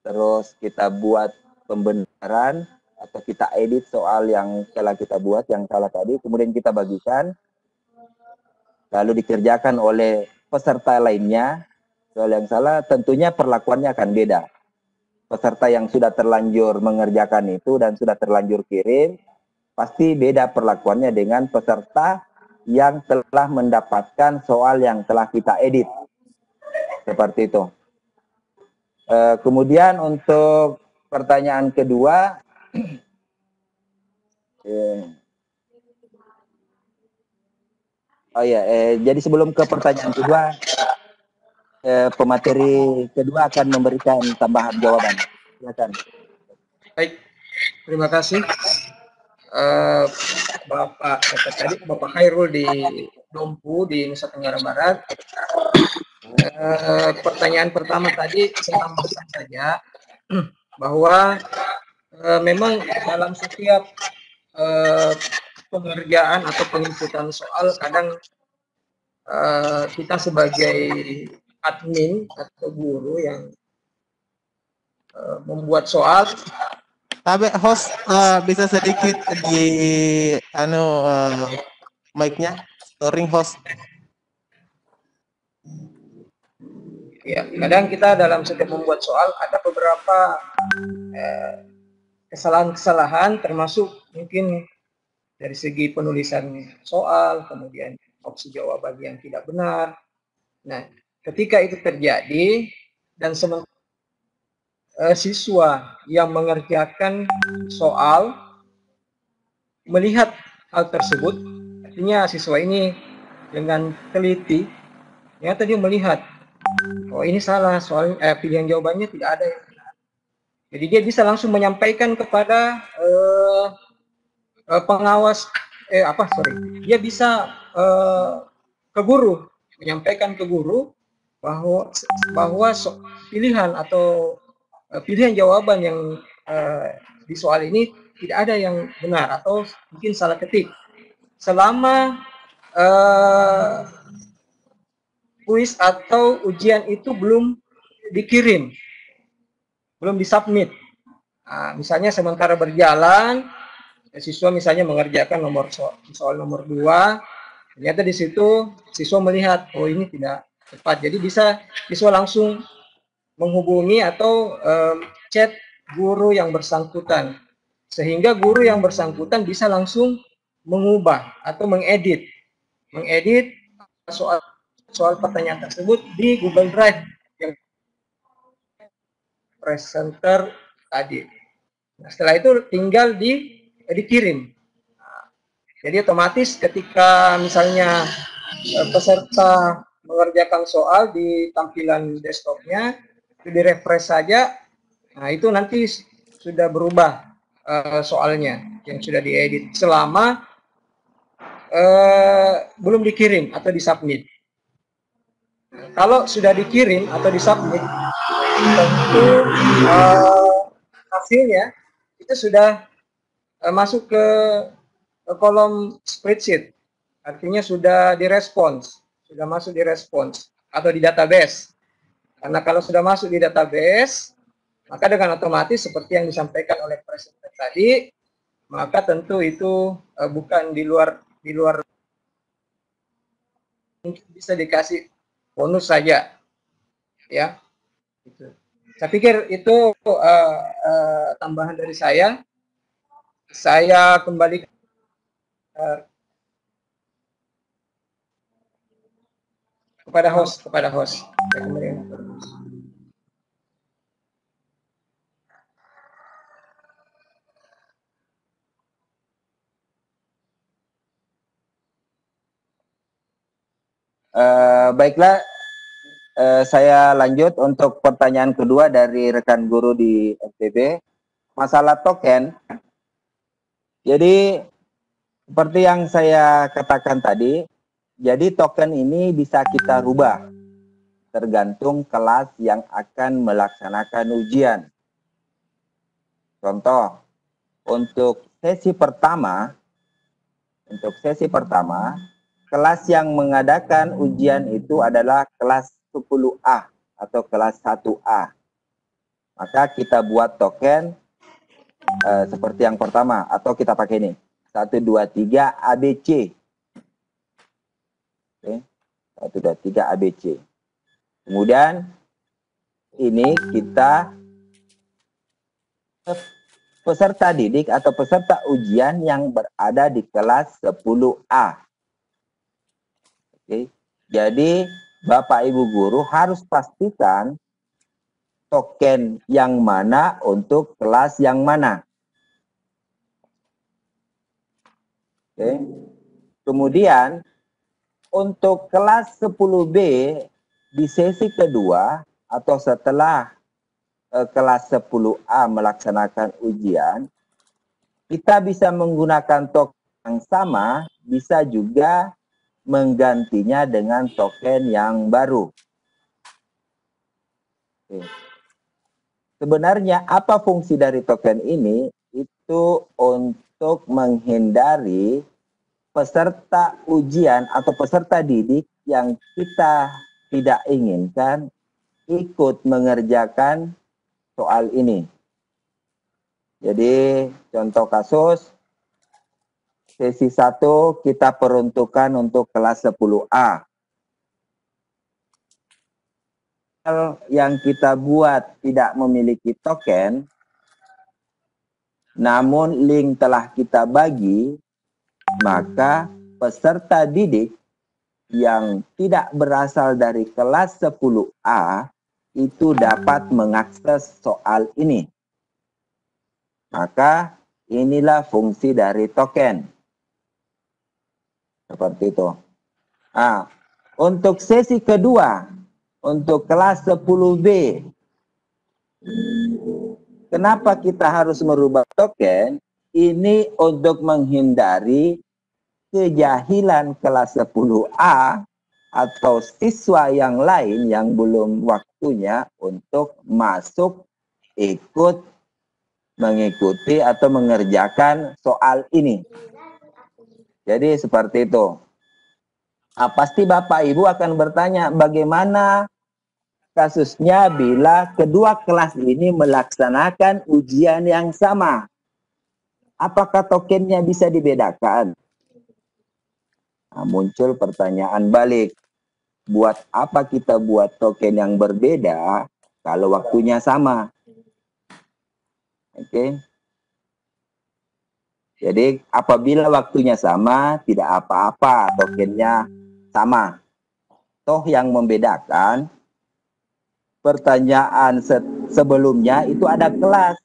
terus kita buat pembenaran atau kita edit soal yang telah kita buat yang salah tadi, kemudian kita bagikan, lalu dikerjakan oleh peserta lainnya soal yang salah, tentunya perlakuannya akan beda. Peserta yang sudah terlanjur mengerjakan itu dan sudah terlanjur kirim, pasti beda perlakuannya dengan peserta yang telah mendapatkan soal yang telah kita edit. Seperti itu. Kemudian untuk pertanyaan kedua, jadi sebelum ke pertanyaan kedua, pemateri kedua akan memberikan tambahan jawaban. Silakan. Baik, terima kasih Bapak Khairul di Dompu di Nusa Tenggara Barat. Pertanyaan pertama tadi saya tambahkan saja bahwa memang dalam setiap pengerjaan atau penginputan soal kadang kita sebagai admin atau guru yang membuat soal. Tapi host bisa sedikit di mic-nya, storing host. Ya, kadang kita dalam setiap membuat soal ada beberapa kesalahan-kesalahan, termasuk mungkin dari segi penulisan soal, kemudian opsi jawaban yang tidak benar. Nah, ketika itu terjadi dan sementara siswa yang mengerjakan soal melihat hal tersebut, artinya siswa ini dengan teliti, ternyata dia melihat, oh ini salah, soal pilihan jawabannya tidak ada yang benar. Jadi dia bisa langsung menyampaikan kepada pengawas, dia bisa ke guru, menyampaikan ke guru bahwa pilihan atau pilihan jawaban yang di soal ini tidak ada yang benar atau mungkin salah ketik. Selama kuis atau ujian itu belum dikirim, belum disubmit. Nah, misalnya sementara berjalan, siswa misalnya mengerjakan soal nomor 2, ternyata di situ siswa melihat, oh ini tidak tepat. Jadi bisa siswa langsung menghubungi atau chat guru yang bersangkutan, sehingga guru yang bersangkutan bisa langsung mengubah atau mengedit soal pertanyaan tersebut di Google Drive yang presenter tadi. Nah, setelah itu tinggal dikirim. Nah, jadi otomatis ketika misalnya peserta mengerjakan soal di tampilan desktopnya, itu di-refresh saja, nah itu nanti sudah berubah soalnya yang sudah diedit selama belum dikirim atau disubmit. Kalau sudah dikirim atau disubmit, tentu hasilnya itu sudah masuk ke kolom spreadsheet, artinya sudah direspons, sudah masuk di respons atau di database. Karena kalau sudah masuk di database, maka dengan otomatis seperti yang disampaikan oleh presenter tadi, maka tentu itu bukan di luar bisa dikasih bonus saja, ya. Saya pikir itu tambahan dari saya. Saya kembali kepada host. Saya kembali kepada host. Baiklah, saya lanjut untuk pertanyaan kedua dari rekan guru di FTB. Masalah token. Jadi, seperti yang saya katakan tadi, jadi token ini bisa kita rubah tergantung kelas yang akan melaksanakan ujian. Contoh, untuk sesi pertama, kelas yang mengadakan ujian itu adalah kelas 10A atau kelas 1A. Maka kita buat token seperti yang pertama, atau kita pakai ini, 1, 2, 3 ABC. Oke, 1, 2, 3 ABC. Kemudian ini kita peserta didik atau peserta ujian yang berada di kelas 10A. Oke. Jadi Bapak Ibu guru harus pastikan token yang mana untuk kelas yang mana. Oke. Kemudian untuk kelas 10B di sesi kedua atau setelah kelas 10A melaksanakan ujian, kita bisa menggunakan token yang sama, bisa juga menggantinya dengan token yang baru. Oke. Sebenarnya apa fungsi dari token ini? Itu untuk menghindari peserta ujian atau peserta didik yang kita tidak inginkan ikut mengerjakan soal ini. Jadi contoh kasus, Sesi 1 kita peruntukkan untuk kelas 10A. Yang kita buat tidak memiliki token, namun link telah kita bagi, maka peserta didik yang tidak berasal dari kelas 10A itu dapat mengakses soal ini. Maka inilah fungsi dari token. Seperti itu. Nah, untuk sesi kedua, untuk kelas 10B, kenapa kita harus merubah token? Ini untuk menghindari kejahilan kelas 10A atau siswa yang lain yang belum waktunya untuk masuk ikut mengikuti atau mengerjakan soal ini. Jadi seperti itu. Nah, pasti Bapak Ibu akan bertanya bagaimana kasusnya bila kedua kelas ini melaksanakan ujian yang sama. Apakah tokennya bisa dibedakan? Nah, muncul pertanyaan balik. Buat apa kita buat token yang berbeda kalau waktunya sama? Oke. Jadi apabila waktunya sama, tidak apa-apa, tokennya sama. Toh yang membedakan, pertanyaan sebelumnya itu ada kelas.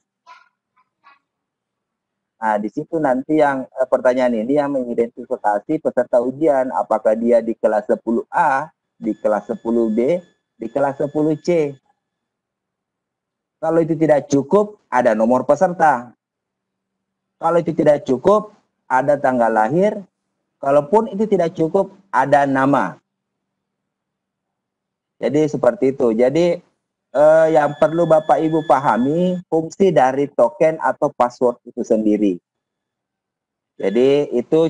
Nah, di situ nanti yang pertanyaan ini yang mengidentifikasi peserta ujian, apakah dia di kelas 10A, di kelas 10B, di kelas 10C. Kalau itu tidak cukup, ada nomor peserta. Kalau itu tidak cukup, ada tanggal lahir. Kalaupun itu tidak cukup, ada nama. Jadi seperti itu. Jadi yang perlu Bapak Ibu pahami, fungsi dari token atau password itu sendiri. Jadi itu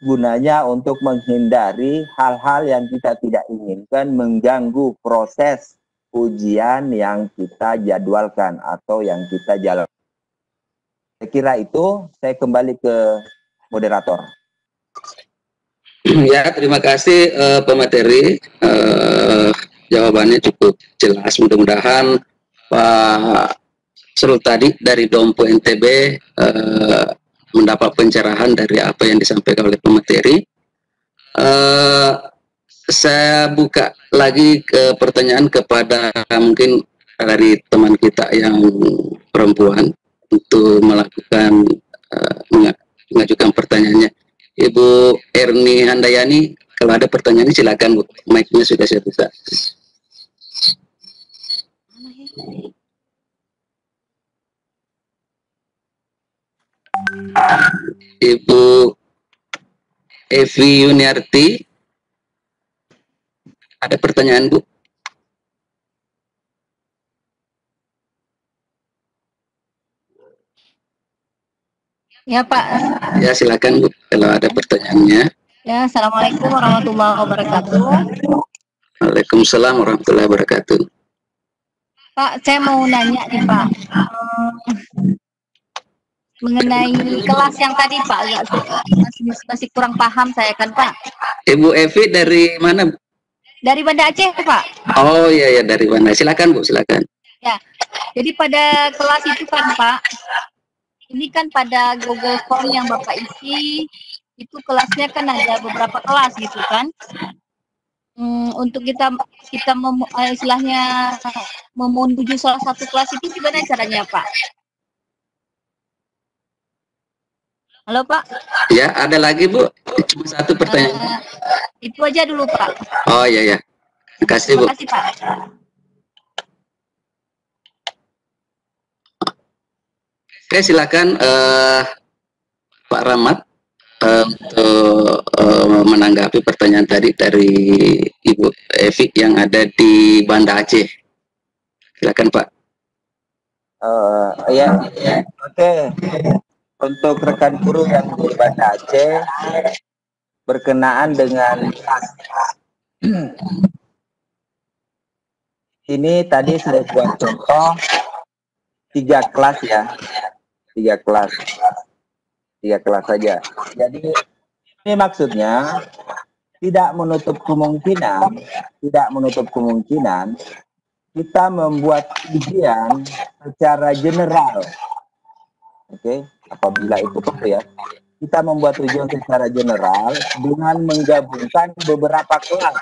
gunanya untuk menghindari hal-hal yang kita tidak inginkan mengganggu proses ujian yang kita jadwalkan atau yang kita jalankan. Saya kira itu, saya kembali ke moderator. Ya, terima kasih pemateri. Jawabannya cukup jelas. Mudah-mudahan Pak Srul tadi dari Dompo NTB mendapat pencerahan dari apa yang disampaikan oleh pemateri. Saya buka lagi ke pertanyaan kepada mungkin dari teman kita yang perempuan untuk melakukan mengajukan pertanyaannya. Ibu Erni Handayani, kalau ada pertanyaan silakan Bu, mic-nya sudah saya buka. Ibu Evi Yuniarti, ada pertanyaan Bu? Ya Pak. Ya silakan Bu, kalau ada pertanyaannya. Ya, Assalamualaikum warahmatullahi wabarakatuh. Waalaikumsalam warahmatullahi wabarakatuh. Pak, saya mau nanya nih Pak, mengenai kelas yang tadi Pak, masih kurang paham saya kan Pak. Ibu Evi dari mana Bu? Dari Banda Aceh Pak. Oh iya ya, dari mana? Silakan Bu, silakan. Ya, jadi pada kelas itu kan Pak, ini kan pada Google Form yang Bapak isi, itu kelasnya kan ada beberapa kelas gitu kan. Untuk kita istilahnya menuju salah satu kelas itu gimana caranya Pak? Halo Pak? Ya, ada lagi Bu? Cuma satu pertanyaan. Itu aja dulu Pak. Oh iya ya. Terima kasih Bu. Terima kasih Pak. Oke, silakan Pak Rahmat untuk menanggapi pertanyaan tadi dari Ibu Evi yang ada di Banda Aceh. Silakan Pak. Ya, oke. Untuk rekan guru yang di Banda Aceh berkenaan dengan ini tadi saya buat contoh 3 kelas ya, 3 kelas. 3 kelas saja. Jadi ini maksudnya tidak menutup kemungkinan kita membuat ujian secara general. Oke, apabila itu perlu ya. Kita membuat ujian secara general dengan menggabungkan beberapa kelas.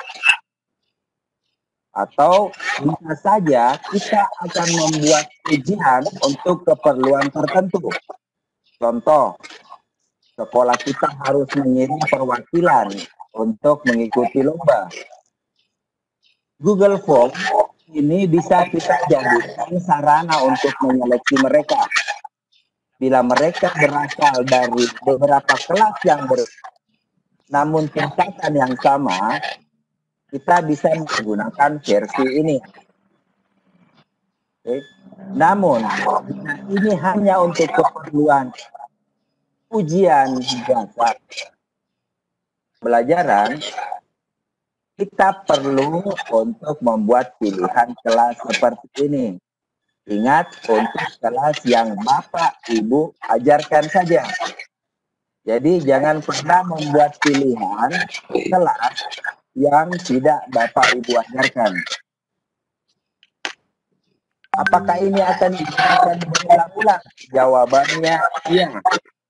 Atau bisa saja kita akan membuat ujian untuk keperluan tertentu. Contoh, sekolah kita harus mengirim perwakilan untuk mengikuti lomba. Google Form ini bisa kita jadikan sarana untuk menyeleksi mereka. Bila mereka berasal dari beberapa kelas yang namun tingkatan yang sama, kita bisa menggunakan versi ini. Oke. Namun, ini hanya untuk keperluan ujian dasar pelajaran, kita perlu untuk membuat pilihan kelas seperti ini. Ingat, untuk kelas yang Bapak Ibu ajarkan saja. Jadi jangan pernah membuat pilihan kelas yang tidak Bapak Ibu ajarkan. Apakah ini akan digunakan berulang-ulang? Jawabannya iya.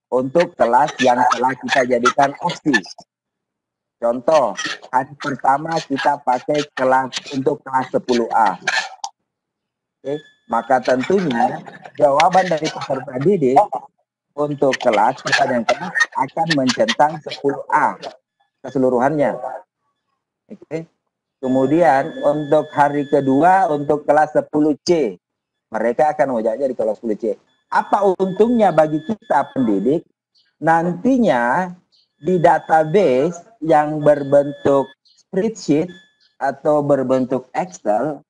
Untuk kelas yang telah kita jadikan opsi. Contoh, hari pertama kita pakai kelas untuk kelas 10A. Oke. Maka tentunya jawaban dari peserta didik untuk pertanyaan kelas akan mencentang 10A keseluruhannya. Oke. Kemudian untuk hari kedua untuk kelas 10C, mereka akan menjawabnya di kelas 10C. Apa untungnya bagi kita pendidik? Nantinya di database yang berbentuk spreadsheet atau berbentuk Excel,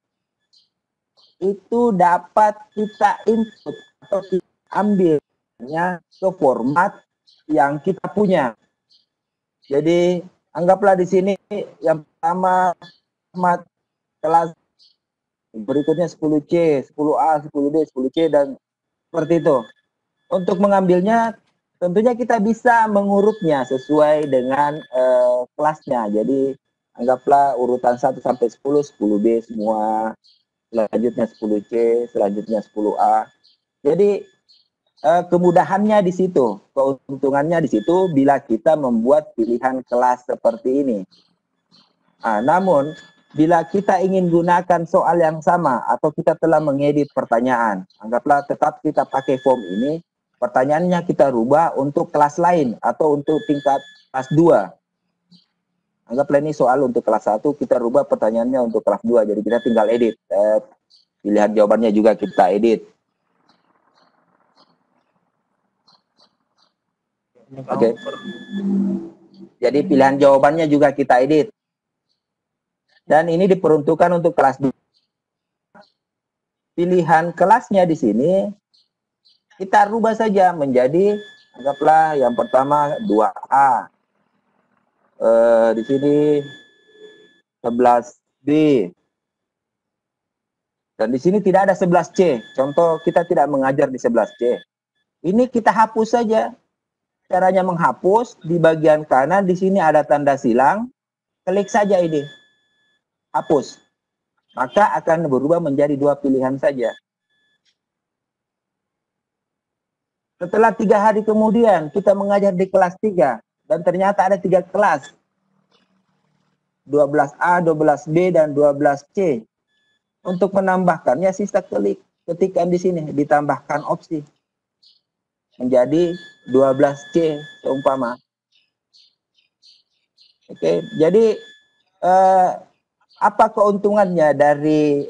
itu dapat kita input atau kita ambilnya ke format yang kita punya. Jadi anggaplah di sini yang pertama format kelas, berikutnya 10C, 10A, 10D, 10C dan seperti itu. Untuk mengambilnya tentunya kita bisa mengurutnya sesuai dengan kelasnya. Jadi anggaplah urutan 1 sampai 10, 10B semua. Selanjutnya 10C, selanjutnya 10A. Jadi kemudahannya di situ, keuntungannya di situ bila kita membuat pilihan kelas seperti ini. Namun, bila kita ingin gunakan soal yang sama atau kita telah mengedit pertanyaan, anggaplah tetap kita pakai form ini, pertanyaannya kita rubah untuk kelas lain atau untuk tingkat kelas 2. Anggaplah ini soal untuk kelas 1, kita rubah pertanyaannya untuk kelas 2. Jadi kita tinggal edit. Pilihan jawabannya juga kita edit. Oke. Jadi pilihan jawabannya juga kita edit. Dan ini diperuntukkan untuk kelas 2. Pilihan kelasnya di sini kita rubah saja menjadi, anggaplah yang pertama 2A. Di sini 11B. Dan di sini tidak ada 11C. Contoh kita tidak mengajar di 11C. Ini kita hapus saja. Caranya menghapus, di bagian kanan di sini ada tanda silang. Klik saja ini. Hapus. Maka akan berubah menjadi 2 pilihan saja. Setelah 3 hari kemudian kita mengajar di kelas 3. Dan ternyata ada 3 kelas. 12A, 12B, dan 12C. Untuk menambahkannya sisa ketikkan di sini. Ditambahkan opsi. Menjadi 12C seumpama. Oke, jadi apa keuntungannya dari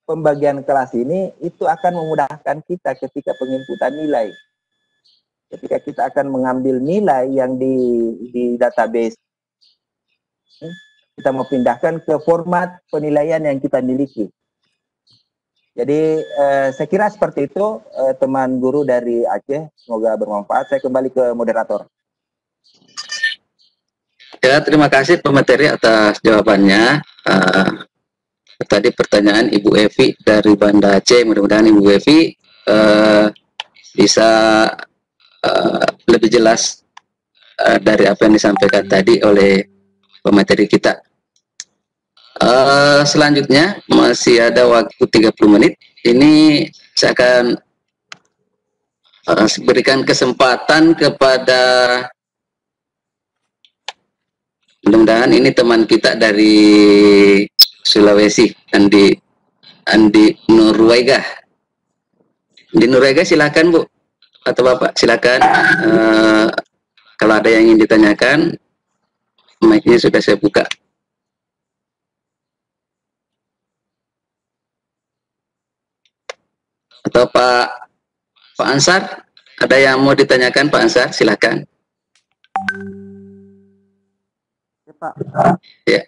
pembagian kelas ini? Itu akan memudahkan kita ketika penginputan nilai. Ketika kita akan mengambil nilai yang di database, kita mau pindahkan ke format penilaian yang kita miliki. Jadi saya kira seperti itu teman guru dari Aceh. Semoga bermanfaat. Saya kembali ke moderator. Ya, terima kasih pemateri atas jawabannya. Tadi pertanyaan Ibu Evi dari Banda Aceh. Mudah-mudahan Ibu Evi bisa lebih jelas dari apa yang disampaikan tadi oleh pemateri kita. Selanjutnya masih ada waktu 30 menit. Ini saya akan berikan kesempatan kepada, mudah-mudahan ini teman kita dari Sulawesi, Andi Nurwega. Di Nurwega silakan Bu atau Bapak, silakan. Kalau ada yang ingin ditanyakan, mic-nya sudah saya buka. Atau Pak Ansar, ada yang mau ditanyakan Pak Ansar, silakan. Ya, Pak. Ya,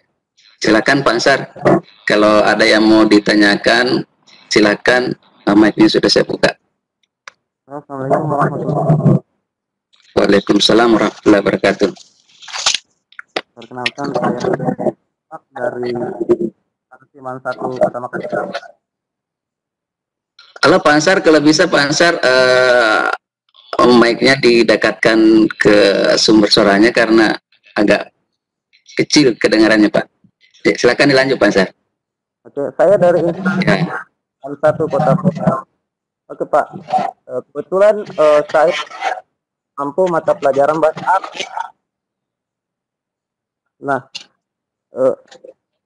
silakan Pak Ansar. Kalau ada yang mau ditanyakan, silakan. Mic-nya sudah saya buka. Assalamualaikum warahmatullahi wabarakatuh. Waalaikumsalam warahmatullahi wabarakatuh. Perkenalkan, saya Pak dari Taksiman 1 Kota Makassar. Halo Pak Ansar, kalau bisa Pak Ansar mic-nya didekatkan ke sumber suaranya karena agak kecil kedengarannya Pak. Ya, silakan dilanjut Pak Ansar. Oke, saya dari Ya. 1 Kota Makassar. Oke Pak, kebetulan saya mampu mata pelajaran bahasa Arab. Nah,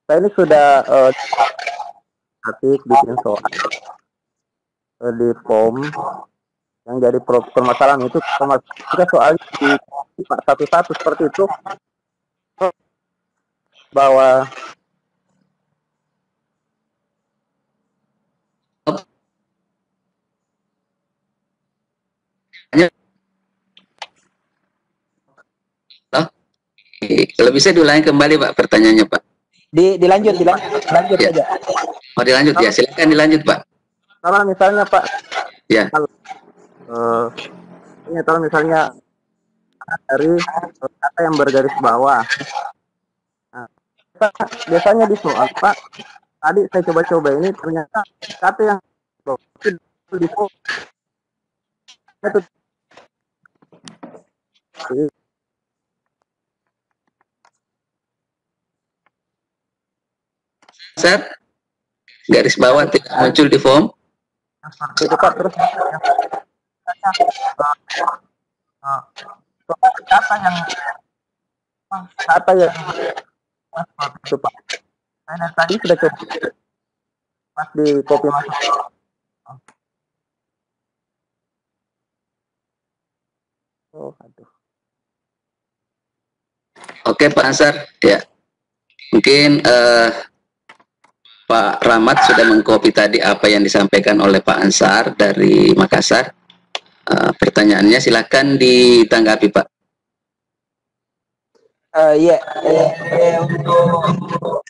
saya ini sudah bikin soal di form yang jadi permasalahan itu jika soalnya di Pak 11 seperti itu bahwa Kalau bisa diulangi kembali Pak pertanyaannya Pak. Dilanjut Ya. aja. Oh dilanjut ya, silakan dilanjut Pak. kalau misalnya Pak, Ya. kalau misalnya dari kata yang bergaris bawah, nah, biasanya di soal Pak, tadi saya coba-coba ini ternyata kata yang di itu Ansar, garis bawah tidak muncul di form. itu Pak, terus kata yang itu Pak, saya tadi sudah coba pas di copy masuk. Oh, aduh. Oke Pak Ansar, ya. Mungkin Pak Rahmat sudah mengcopy tadi apa yang disampaikan oleh Pak Ansar dari Makassar. Pertanyaannya silakan ditanggapi Pak. Iya, untuk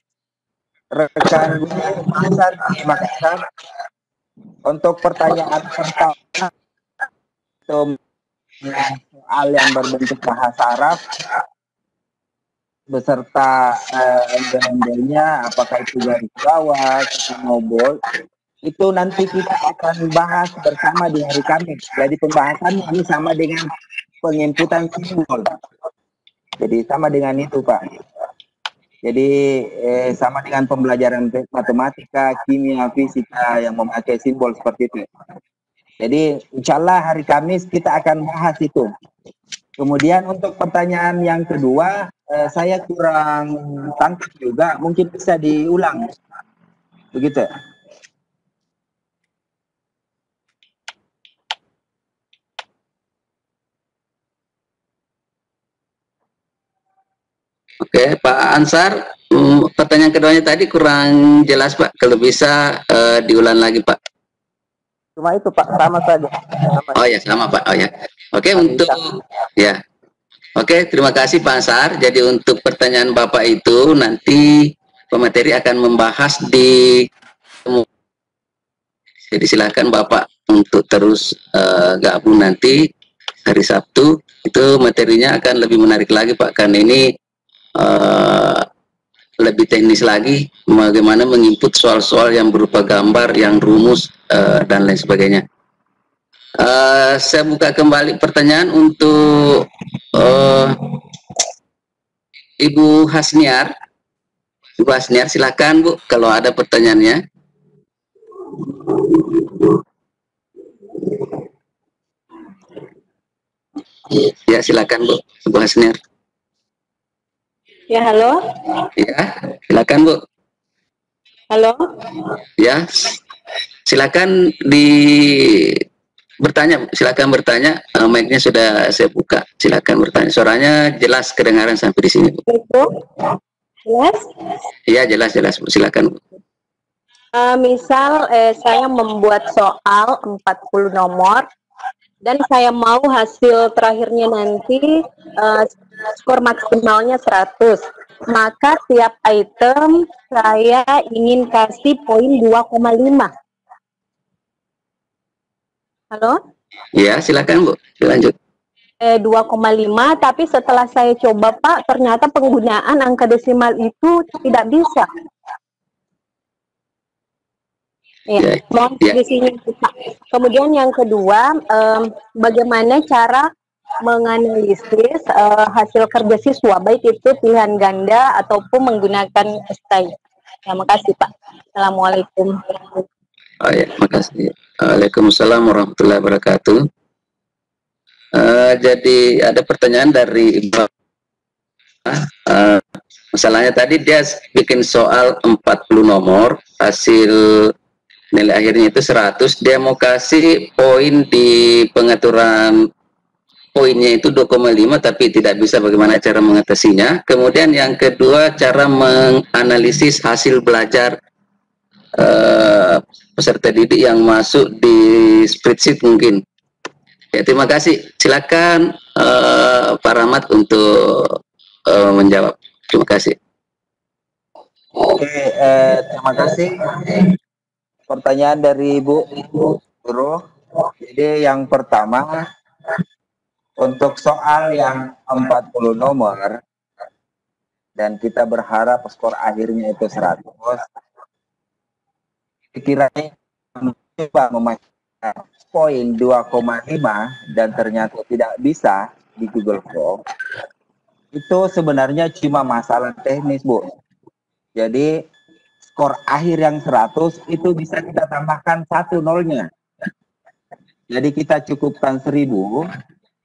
rekan Ansar di Makassar, untuk pertanyaan pertama soal yang berbentuk bahasa Arab beserta embel-embelnya, apakah itu garis bawah, snowball, itu nanti kita akan bahas bersama di hari Kamis. Jadi pembahasan ini sama dengan penginputan simbol. Jadi sama dengan itu Pak. Jadi sama dengan pembelajaran matematika, kimia, fisika yang memakai simbol seperti itu. Jadi insya Allah hari Kamis kita akan bahas itu. Kemudian untuk pertanyaan yang kedua, saya kurang tangkap juga, mungkin bisa diulang. Begitu. Oke Pak Ansar, pertanyaan keduanya tadi kurang jelas Pak. Kalau bisa diulang lagi Pak. Cuma itu Pak, sama saja. Oh ya sama Pak. Oh ya. Oke untuk ya. Oke terima kasih Pak Ansar. Jadi untuk pertanyaan Bapak itu nanti pemateri akan membahas di. Jadi silakan Bapak untuk terus gabung nanti hari Sabtu. Itu materinya akan lebih menarik lagi Pak, karena ini lebih teknis lagi, bagaimana menginput soal-soal yang berupa gambar, yang rumus dan lain sebagainya. Saya buka kembali pertanyaan untuk Ibu Hasniar. Ibu Hasniar, silakan Bu, kalau ada pertanyaannya. Ya, silakan Bu, Ibu Hasniar. Ya, halo. Ya, silakan Bu. Halo. Ya, silakan bertanya, silakan bertanya. Mic-nya sudah saya buka. Silakan bertanya. Suaranya jelas kedengaran sampai di sini, Bu. Jelas? Iya, jelas Bu. Silakan Bu. Misal saya membuat soal 40 nomor dan saya mau hasil terakhirnya nanti skor maksimalnya 100. Maka tiap item saya ingin kasih poin 2,5. Halo? Ya, silakan Bu. Lanjut. 2,5, tapi setelah saya coba Pak, ternyata penggunaan angka desimal itu tidak bisa. Ya, mohon visinya Pak. Kemudian yang kedua, bagaimana cara menganalisis hasil kerja siswa, baik itu pilihan ganda ataupun menggunakan STI. Terima kasih Pak. Assalamualaikum. Oh ya, makasih. Waalaikumsalam warahmatullahi wabarakatuh. Jadi ada pertanyaan dari Ibu. Masalahnya tadi dia bikin soal 40 nomor, hasil nilai akhirnya itu 100, dia mau kasih poin di pengaturan poinnya itu 2,5 tapi tidak bisa bagaimana cara mengatasinya. Kemudian yang kedua, cara menganalisis hasil belajar peserta didik yang masuk di spreadsheet mungkin. Ya, terima kasih. Silakan Pak Rahmat untuk menjawab. Terima kasih. Oke, terima kasih. Pertanyaan dari Ibu Guru. Jadi yang pertama, untuk soal yang 40 nomor dan kita berharap skor akhirnya itu 100, kiranya mencoba memastikan poin 2,5 dan ternyata tidak bisa di Google Form, itu sebenarnya cuma masalah teknis, Bu. Jadi skor akhir yang 100 itu bisa kita tambahkan 1 nolnya. Jadi kita cukupkan 1000,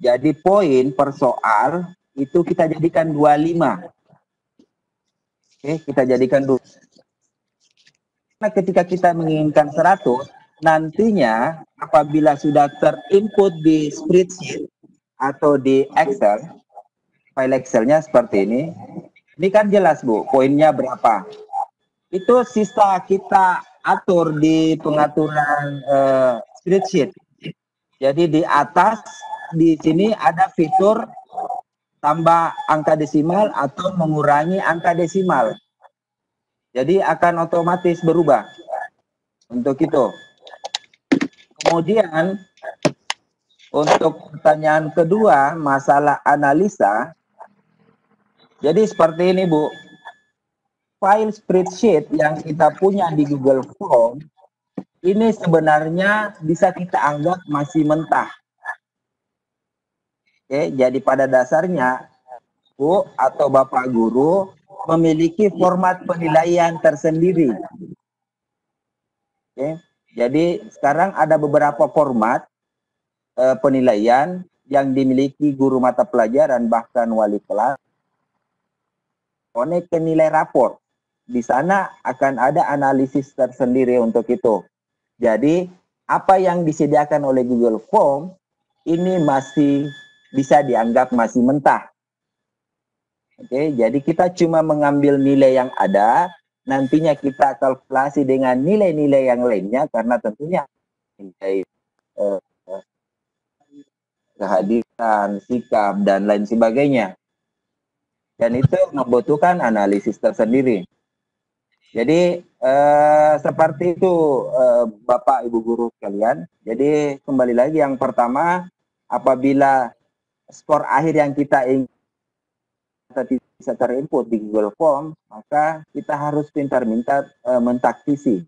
jadi poin per soal itu kita jadikan 25. Oke, kita jadikan dulu. Nah, ketika kita menginginkan 100, nantinya apabila sudah terinput di spreadsheet atau di Excel, file Excelnya seperti ini kan jelas Bu, poinnya berapa. Itu sisa kita atur di pengaturan spreadsheet. Jadi di atas, di sini ada fitur tambah angka desimal atau mengurangi angka desimal. Jadi akan otomatis berubah untuk itu. Kemudian untuk pertanyaan kedua, masalah analisa. Jadi seperti ini Bu, file spreadsheet yang kita punya di Google Form ini sebenarnya bisa kita anggap masih mentah. Oke, jadi pada dasarnya Bu atau Bapak Guru memiliki format penilaian tersendiri. Oke, jadi sekarang ada beberapa format penilaian yang dimiliki guru mata pelajaran bahkan wali kelas. Connect ke nilai rapor. Di sana akan ada analisis tersendiri untuk itu. Jadi apa yang disediakan oleh Google Form ini masih bisa dianggap masih mentah. Oke, jadi kita cuma mengambil nilai yang ada, nantinya kita kalkulasi dengan nilai-nilai yang lainnya karena tentunya nilai kehadiran, sikap, dan lain sebagainya. Dan itu membutuhkan analisis tersendiri. Jadi seperti itu Bapak Ibu Guru sekalian. Jadi kembali lagi yang pertama, apabila skor akhir yang kita ingin bisa terinput di Google Form, maka kita harus pintar-pintar mentaktisi.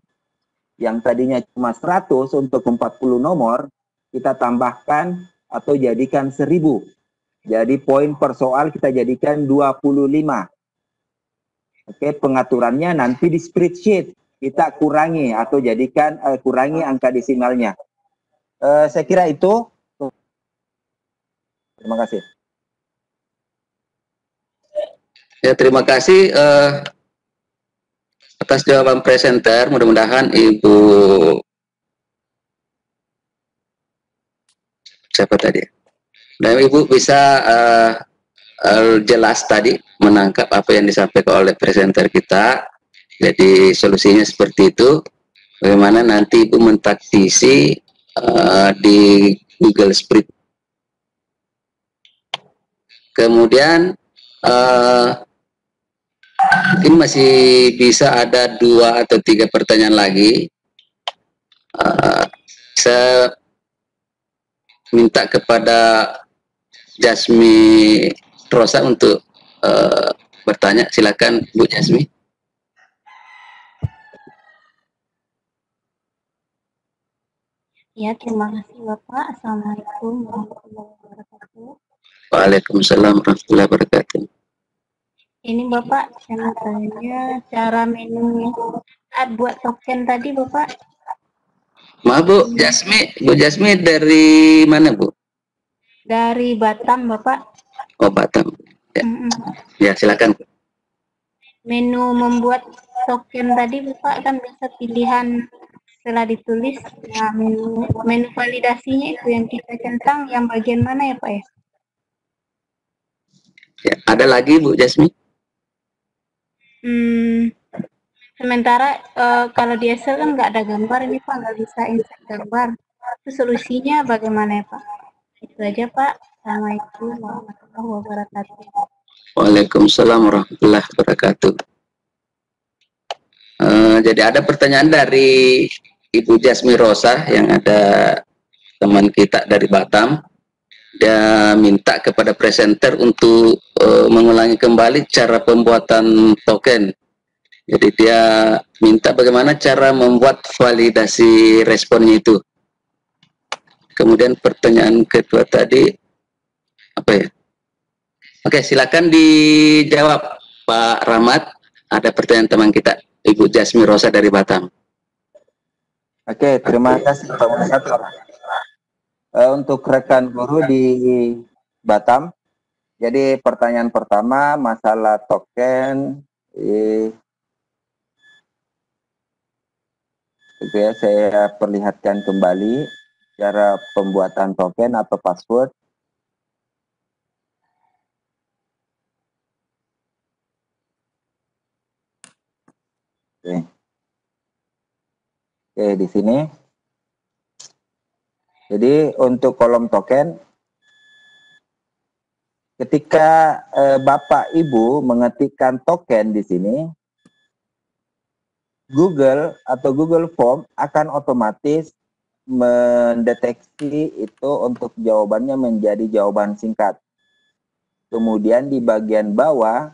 Yang tadinya cuma 100 untuk 40 nomor, kita tambahkan atau jadikan 1000. Jadi poin per soal kita jadikan 25. Oke, pengaturannya nanti di spreadsheet kita kurangi atau jadikan kurangi angka desimalnya. Saya kira itu. Terima kasih. Ya, terima kasih atas jawaban presenter. Mudah-mudahan Ibu siapa tadi? Dan Ibu bisa jelas tadi menangkap apa yang disampaikan oleh presenter kita. Jadi solusinya seperti itu. Bagaimana nanti Ibu mentaktisi di Google Spreadsheet. Kemudian mungkin masih bisa ada 2 atau 3 pertanyaan lagi. Saya minta kepada Jasmi Rosa untuk bertanya. Silakan Bu Jasmi. Ya, terima kasih Bapak. Assalamualaikum warahmatullahi wabarakatuh. Waalaikumsalam warahmatullahi wabarakatuh. Ini Bapak, saya mau tanya cara menu buat token tadi Bapak. Maaf Bu Jasmi dari mana Bu? Dari Batam Bapak. Oh, Batam. Ya, ya silakan. Menu membuat token tadi Bapak kan bisa pilihan setelah ditulis. Nah, menu validasinya itu yang kita centang yang bagian mana ya Pak ya? Ya, ada lagi Bu Jasmi? Sementara kalau di Excel kan nggak ada gambar ini Pak, nggak bisa insert gambar. Itu solusinya bagaimana ya Pak? Itu aja Pak. Assalamualaikum warahmatullahi wabarakatuh. Waalaikumsalam warahmatullahi wabarakatuh. Jadi ada pertanyaan dari Ibu Jasmi Rosa yang ada teman kita dari Batam. Dia minta kepada presenter untuk mengulangi kembali cara pembuatan token. Jadi dia minta bagaimana cara membuat validasi responnya itu. Kemudian pertanyaan kedua tadi apa ya? Oke, silakan dijawab Pak Rahmat. Ada pertanyaan teman kita Ibu Jasmi Rosa dari Batam. Oke, terima kasih Pak Moderator. Untuk rekan guru di Batam, jadi pertanyaan pertama masalah token. Oke, saya perlihatkan kembali cara pembuatan token atau password. Oke. Oke, di sini. Jadi untuk kolom token, ketika Bapak Ibu mengetikkan token di sini, Google atau Google Form akan otomatis mendeteksi itu untuk jawabannya menjadi jawaban singkat. Kemudian di bagian bawah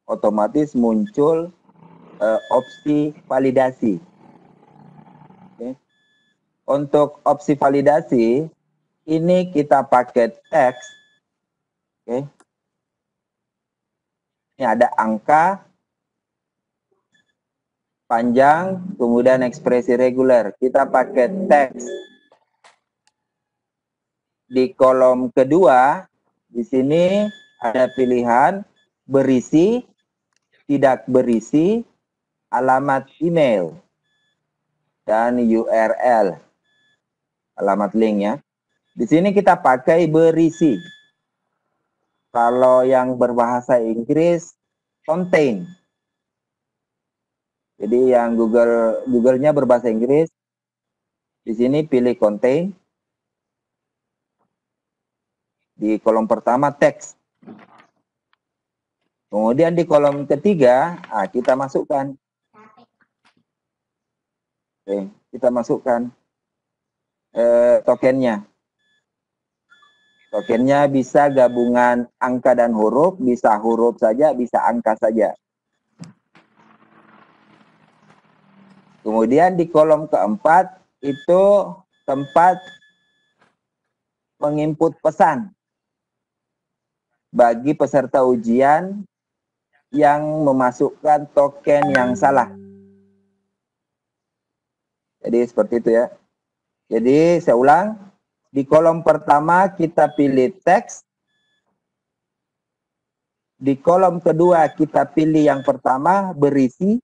otomatis muncul opsi validasi. Okay. Untuk opsi validasi ini kita pakai teks. Okay. Ini ada angka, panjang, kemudian ekspresi reguler. Kita pakai teks. Di kolom kedua, di sini ada pilihan berisi, tidak berisi, alamat email, dan URL, alamat link ya. Di sini kita pakai berisi. Kalau yang berbahasa Inggris, contain. Jadi yang Google-nya berbahasa Inggris, di sini pilih contain. Di kolom pertama teks. Kemudian di kolom ketiga, kita masukkan. Oke, kita masukkan tokennya. Tokennya bisa gabungan angka dan huruf, bisa huruf saja, bisa angka saja. Kemudian di kolom keempat itu tempat menginput pesan bagi peserta ujian yang memasukkan token yang salah. Jadi seperti itu ya. Jadi saya ulang, di kolom pertama kita pilih teks, di kolom kedua kita pilih yang pertama berisi,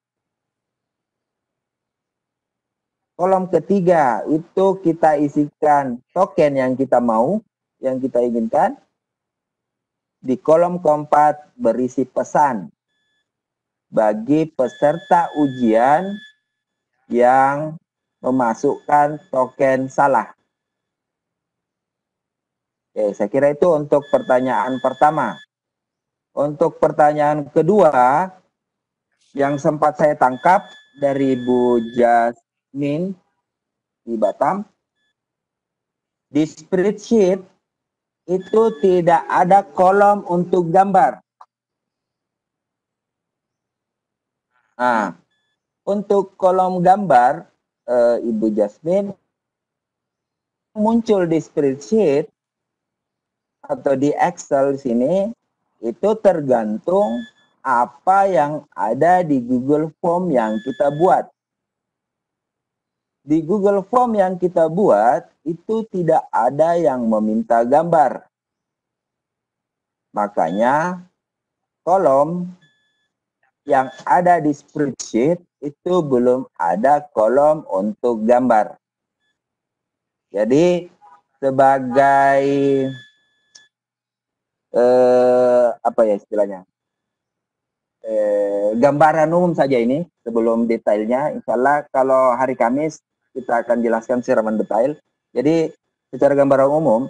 kolom ketiga itu kita isikan token yang kita mau, yang kita inginkan. Di kolom keempat berisi pesan bagi peserta ujian yang memasukkan token salah. Oke, saya kira itu untuk pertanyaan pertama. Untuk pertanyaan kedua, yang sempat saya tangkap dari Bu Jasmine di Batam, di spreadsheet itu tidak ada kolom untuk gambar. Nah, untuk kolom gambar, Ibu Jasmine, muncul di spreadsheet atau di Excel sini, itu tergantung apa yang ada di Google Form yang kita buat. Di Google Form yang kita buat, itu tidak ada yang meminta gambar. Makanya, kolom yang ada di spreadsheet itu belum ada kolom untuk gambar. Jadi, sebagai apa ya istilahnya? Gambaran umum saja ini, sebelum detailnya. Insya Allah kalau hari Kamis kita akan jelaskan secara mendetail. Jadi secara gambaran umum,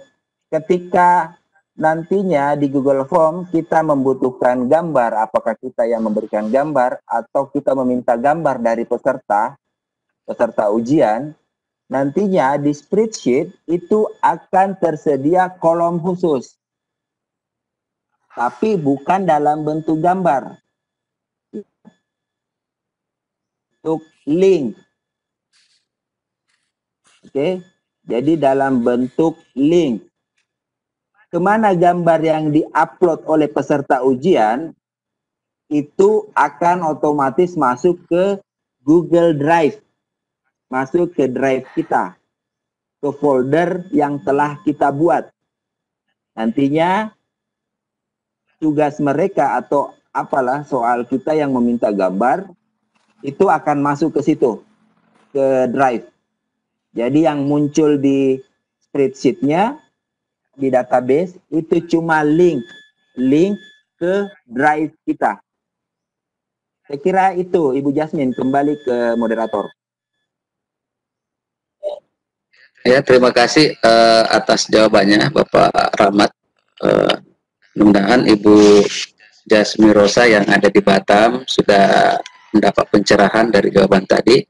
ketika nantinya di Google Form kita membutuhkan gambar, apakah kita yang memberikan gambar atau kita meminta gambar dari peserta ujian, nantinya di spreadsheet itu akan tersedia kolom khusus. Tapi bukan dalam bentuk gambar. Untuk link. Oke, jadi dalam bentuk link. Kemana gambar yang diupload oleh peserta ujian, itu akan otomatis masuk ke Google Drive. Masuk ke drive kita. Ke folder yang telah kita buat. Nantinya, tugas mereka atau apalah soal kita yang meminta gambar, itu akan masuk ke situ, ke drive. Jadi yang muncul di spreadsheet-nya, di database, itu cuma link ke drive kita. Saya kira itu, Ibu Jasmine, kembali ke moderator. Ya, terima kasih atas jawabannya, Bapak Rahmat. Mudah-mudahan Ibu Jasmine Rosa yang ada di Batam sudah mendapat pencerahan dari jawaban tadi.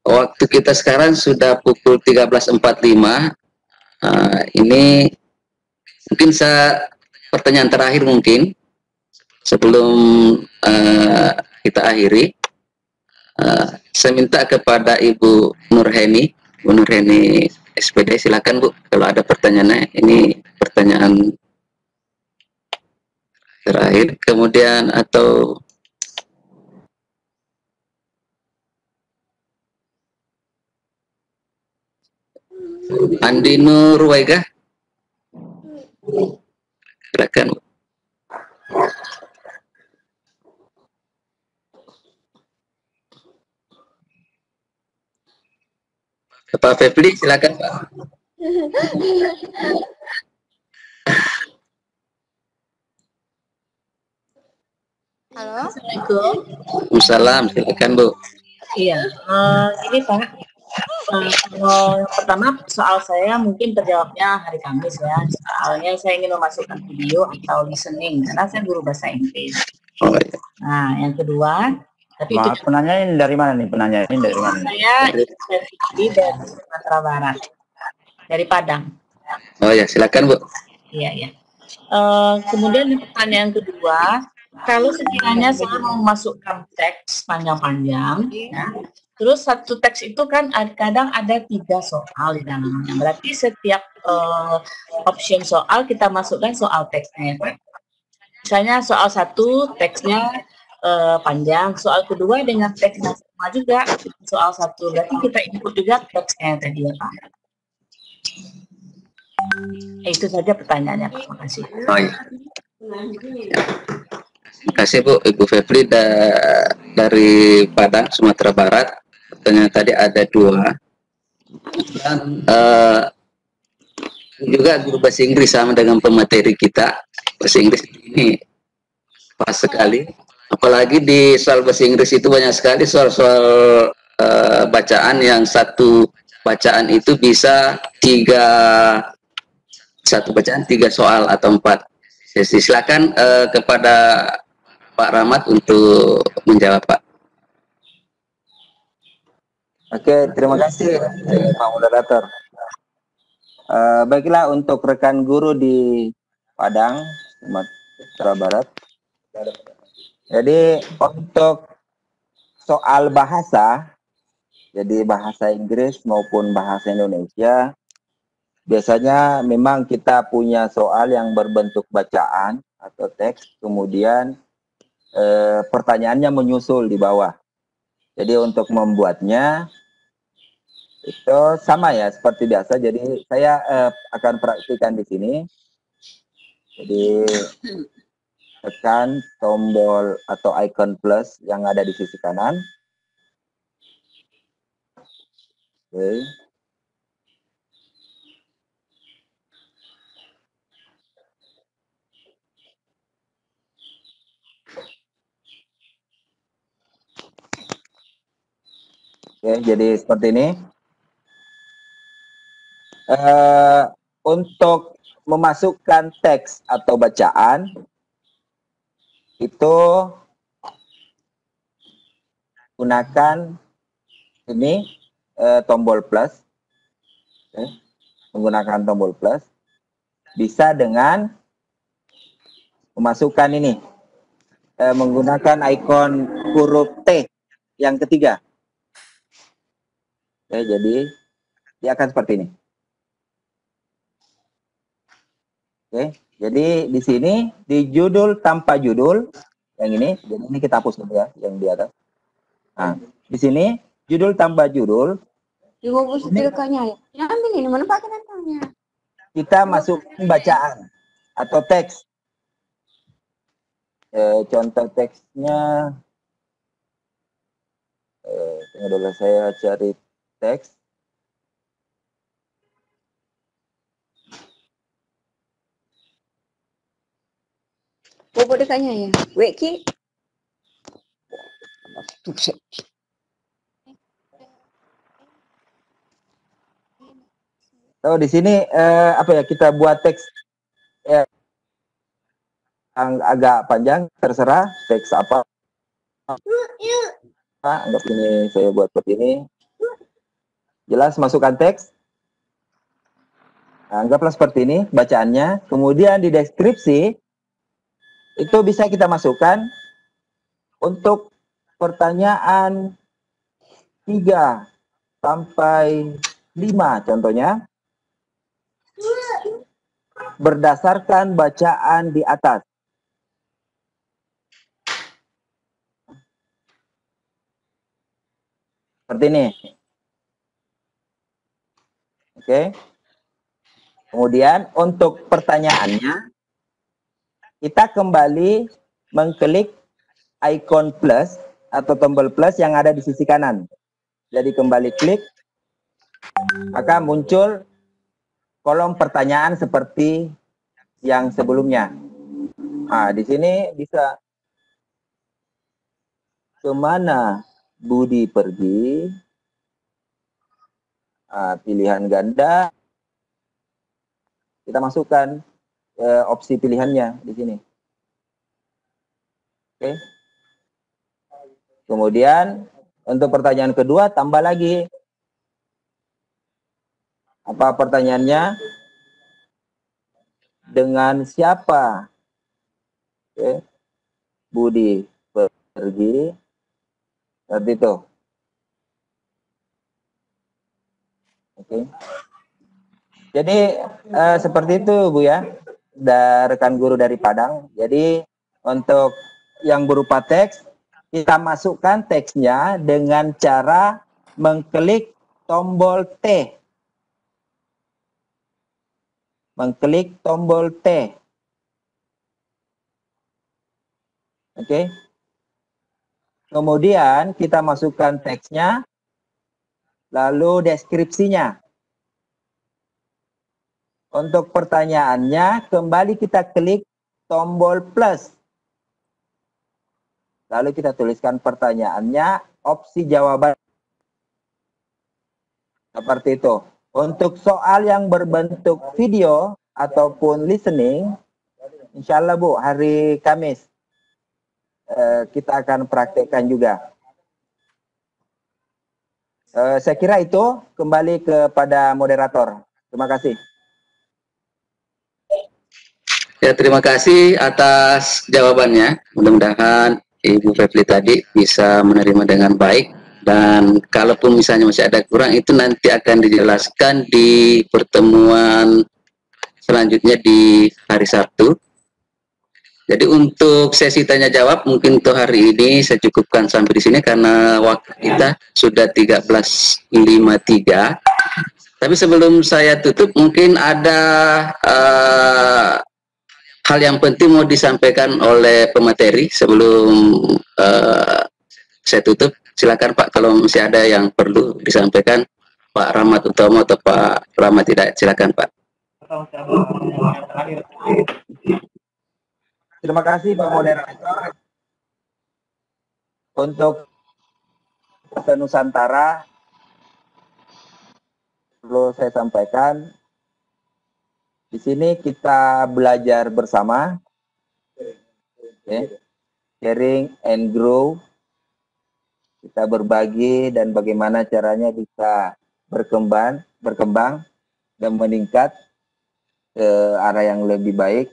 Waktu kita sekarang sudah pukul 13.45. Ini mungkin pertanyaan terakhir mungkin sebelum kita akhiri. Saya minta kepada Ibu Nurheni, Bu Nurheni SPD, silakan Bu, kalau ada pertanyaannya. Ini pertanyaan terakhir, kemudian atau Andi Nurwaiga, silakan Bu. Pak Febri, silakan Pak. Halo, Assalamualaikum. Waalaikumsalam, silakan Bu. Iya, ini Pak. Kalau yang pertama soal saya mungkin terjawabnya hari Kamis ya. Soalnya saya ingin memasukkan video atau listening karena saya guru bahasa Inggris. Oh, iya. Nah, yang kedua, tapi Maaf, penanya ini dari mana nih? Penanya ini dari mana? Saya dari Sumatera Barat, dari Padang. Oh ya, silakan Bu. Iya, ya. Kemudian pertanyaan kedua, kalau sekiranya saya mau memasukkan teks panjang-panjang, ya, Terus satu teks itu kan kadang ada 3 soal di dalamnya. Berarti setiap option soal kita masukkan soal teksnya. Misalnya soal 1 teksnya panjang, soal kedua dengan teks yang sama juga soal 1. Berarti kita input juga teksnya tadi ya Pak. Itu saja pertanyaannya Pak. Terima kasih. Oh, iya. Terima kasih Bu, Ibu Febri dari Padang, Sumatera Barat. Pertanyaan tadi ada 2. Dan juga guru bahasa Inggris sama dengan pemateri kita. Bahasa Inggris ini pas sekali. Apalagi di soal bahasa Inggris itu banyak sekali soal-soal bacaan yang satu bacaan itu bisa 3 soal atau 4. Silakan kepada Pak Rahmat untuk menjawab, Pak. Oke, terima kasih Pak Moderator. Baiklah, untuk rekan guru di Padang, Sumatera Barat. Jadi untuk soal bahasa, jadi bahasa Inggris maupun bahasa Indonesia, biasanya memang kita punya soal yang berbentuk bacaan atau teks, kemudian pertanyaannya menyusul di bawah. Jadi untuk membuatnya itu sama ya seperti biasa. Jadi saya akan praktikkan di sini. Jadi tekan tombol atau icon plus yang ada di sisi kanan. Oke. Oke, jadi seperti ini. Untuk memasukkan teks atau bacaan itu gunakan ini tombol plus. Oke. Menggunakan tombol plus bisa dengan memasukkan ini menggunakan ikon huruf T yang ketiga. Oke, jadi dia akan seperti ini. Oke, jadi di sini di judul tanpa judul yang ini, jadi ini kita hapus dulu ya yang di atas. Nah, di sini judul tanpa judul. Dihapus tilkanya ya. Ya ambil ini mana pakai tantangnya. Kita masukkan bacaan atau teks. Contoh teksnya, tunggu dulu saya cari teks. Bobo dekatnya ya. Weki. Oh, di sini apa ya, kita buat teks yang agak panjang, terserah teks apa. Anggap ini saya buat seperti ini. Jelas, masukkan teks. Nah, anggaplah seperti ini bacaannya. Kemudian di deskripsi itu bisa kita masukkan untuk pertanyaan 3 sampai 5 contohnya. Berdasarkan bacaan di atas. Seperti ini. Oke. Kemudian untuk pertanyaannya, kita kembali mengklik icon plus atau tombol plus yang ada di sisi kanan. Jadi kembali klik, maka muncul kolom pertanyaan seperti yang sebelumnya. Nah, di sini bisa kemana Budi pergi? Nah, pilihan ganda. Kita masukkan opsi pilihannya di sini. Oke. Kemudian untuk pertanyaan kedua tambah lagi. Apa pertanyaannya? Dengan siapa? Oke. Budi pergi. Seperti itu. Oke. Jadi seperti itu Bu ya, rekan guru dari Padang. Jadi untuk yang berupa teks, kita masukkan teksnya dengan cara mengklik tombol T. Mengklik tombol T. Oke. Kemudian kita masukkan teksnya, lalu deskripsinya. Untuk pertanyaannya, kembali kita klik tombol plus. Lalu kita tuliskan pertanyaannya, opsi jawaban. Seperti itu. Untuk soal yang berbentuk video ataupun listening, insya Allah Bu, hari Kamis kita akan praktekkan juga. Saya kira itu, kembali kepada moderator. Terima kasih. Ya, terima kasih atas jawabannya. Mudah-mudahan Ibu Febri tadi bisa menerima dengan baik. Dan kalaupun misalnya masih ada kurang, itu nanti akan dijelaskan di pertemuan selanjutnya di hari Sabtu. Jadi untuk sesi tanya jawab mungkin untuk hari ini saya cukupkan sampai di sini karena waktu kita sudah 13.53. Tapi sebelum saya tutup, mungkin ada hal yang penting mau disampaikan oleh pemateri sebelum saya tutup. Silakan Pak, kalau masih ada yang perlu disampaikan, Pak Rahmat Utomo atau Pak Rahmat Hidayat, silakan Pak. Terima kasih Pak Moderator. Untuk Nusantara, perlu saya sampaikan, di sini kita belajar bersama, sharing and grow. Kita berbagi dan bagaimana caranya bisa berkembang dan meningkat ke arah yang lebih baik.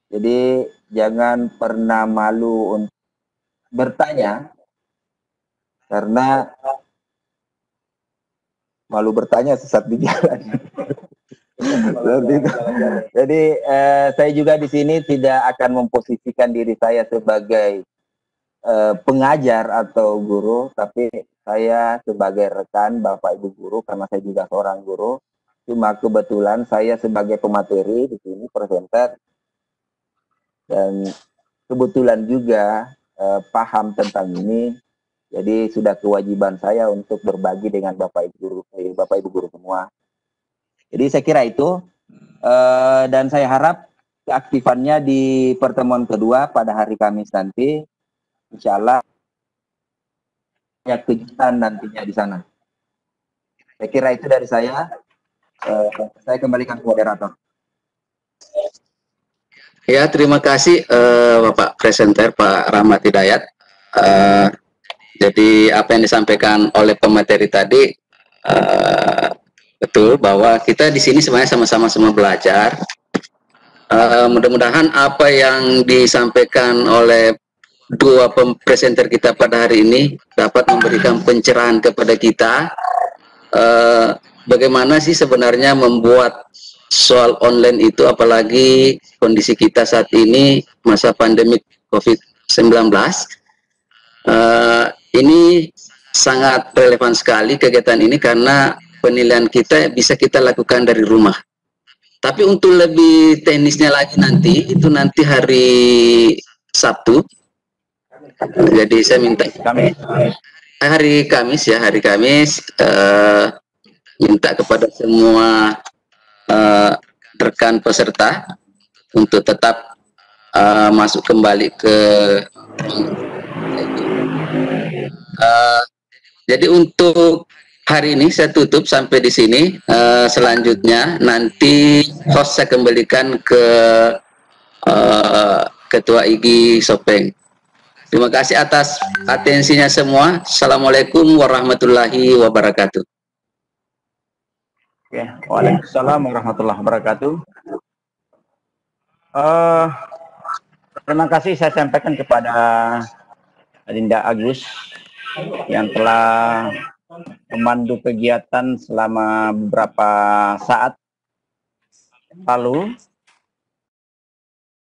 Jadi jangan pernah malu untuk bertanya, karena malu bertanya sesat di jalan. Jadi saya juga di sini tidak akan memposisikan diri saya sebagai pengajar atau guru, tapi saya sebagai rekan Bapak Ibu guru, karena saya juga seorang guru. Cuma kebetulan saya sebagai pemateri di sini, presenter, dan kebetulan juga paham tentang ini. Jadi sudah kewajiban saya untuk berbagi dengan Bapak Ibu guru semua. Jadi saya kira itu, dan saya harap keaktifannya di pertemuan kedua pada hari Kamis nanti. Insya Allah ya kejutan nantinya di sana. Saya kira itu dari saya. Saya kembalikan ke moderator. Ya, terima kasih Bapak Presenter Pak Rahmat Hidayat. Jadi apa yang disampaikan oleh pemateri tadi betul, bahwa kita di sini sebenarnya sama-sama semua belajar. Mudah-mudahan apa yang disampaikan oleh dua presenter kita pada hari ini dapat memberikan pencerahan kepada kita bagaimana sih sebenarnya membuat soal online itu, apalagi kondisi kita saat ini masa pandemi COVID-19. Ini sangat relevan sekali kegiatan ini karena penilaian kita bisa kita lakukan dari rumah. Tapi untuk lebih teknisnya lagi nanti, itu nanti hari Sabtu. Jadi saya minta hari Kamis ya, minta kepada semua rekan peserta untuk tetap masuk kembali ke jadi untuk hari ini saya tutup sampai di sini. Selanjutnya nanti host saya kembalikan ke Ketua IGI Sopeng. Terima kasih atas atensinya semua. Assalamualaikum warahmatullahi wabarakatuh. Oke, waalaikumsalam warahmatullahi wabarakatuh. Terima kasih saya sampaikan kepada Adinda Agus yang telah memandu kegiatan selama beberapa saat lalu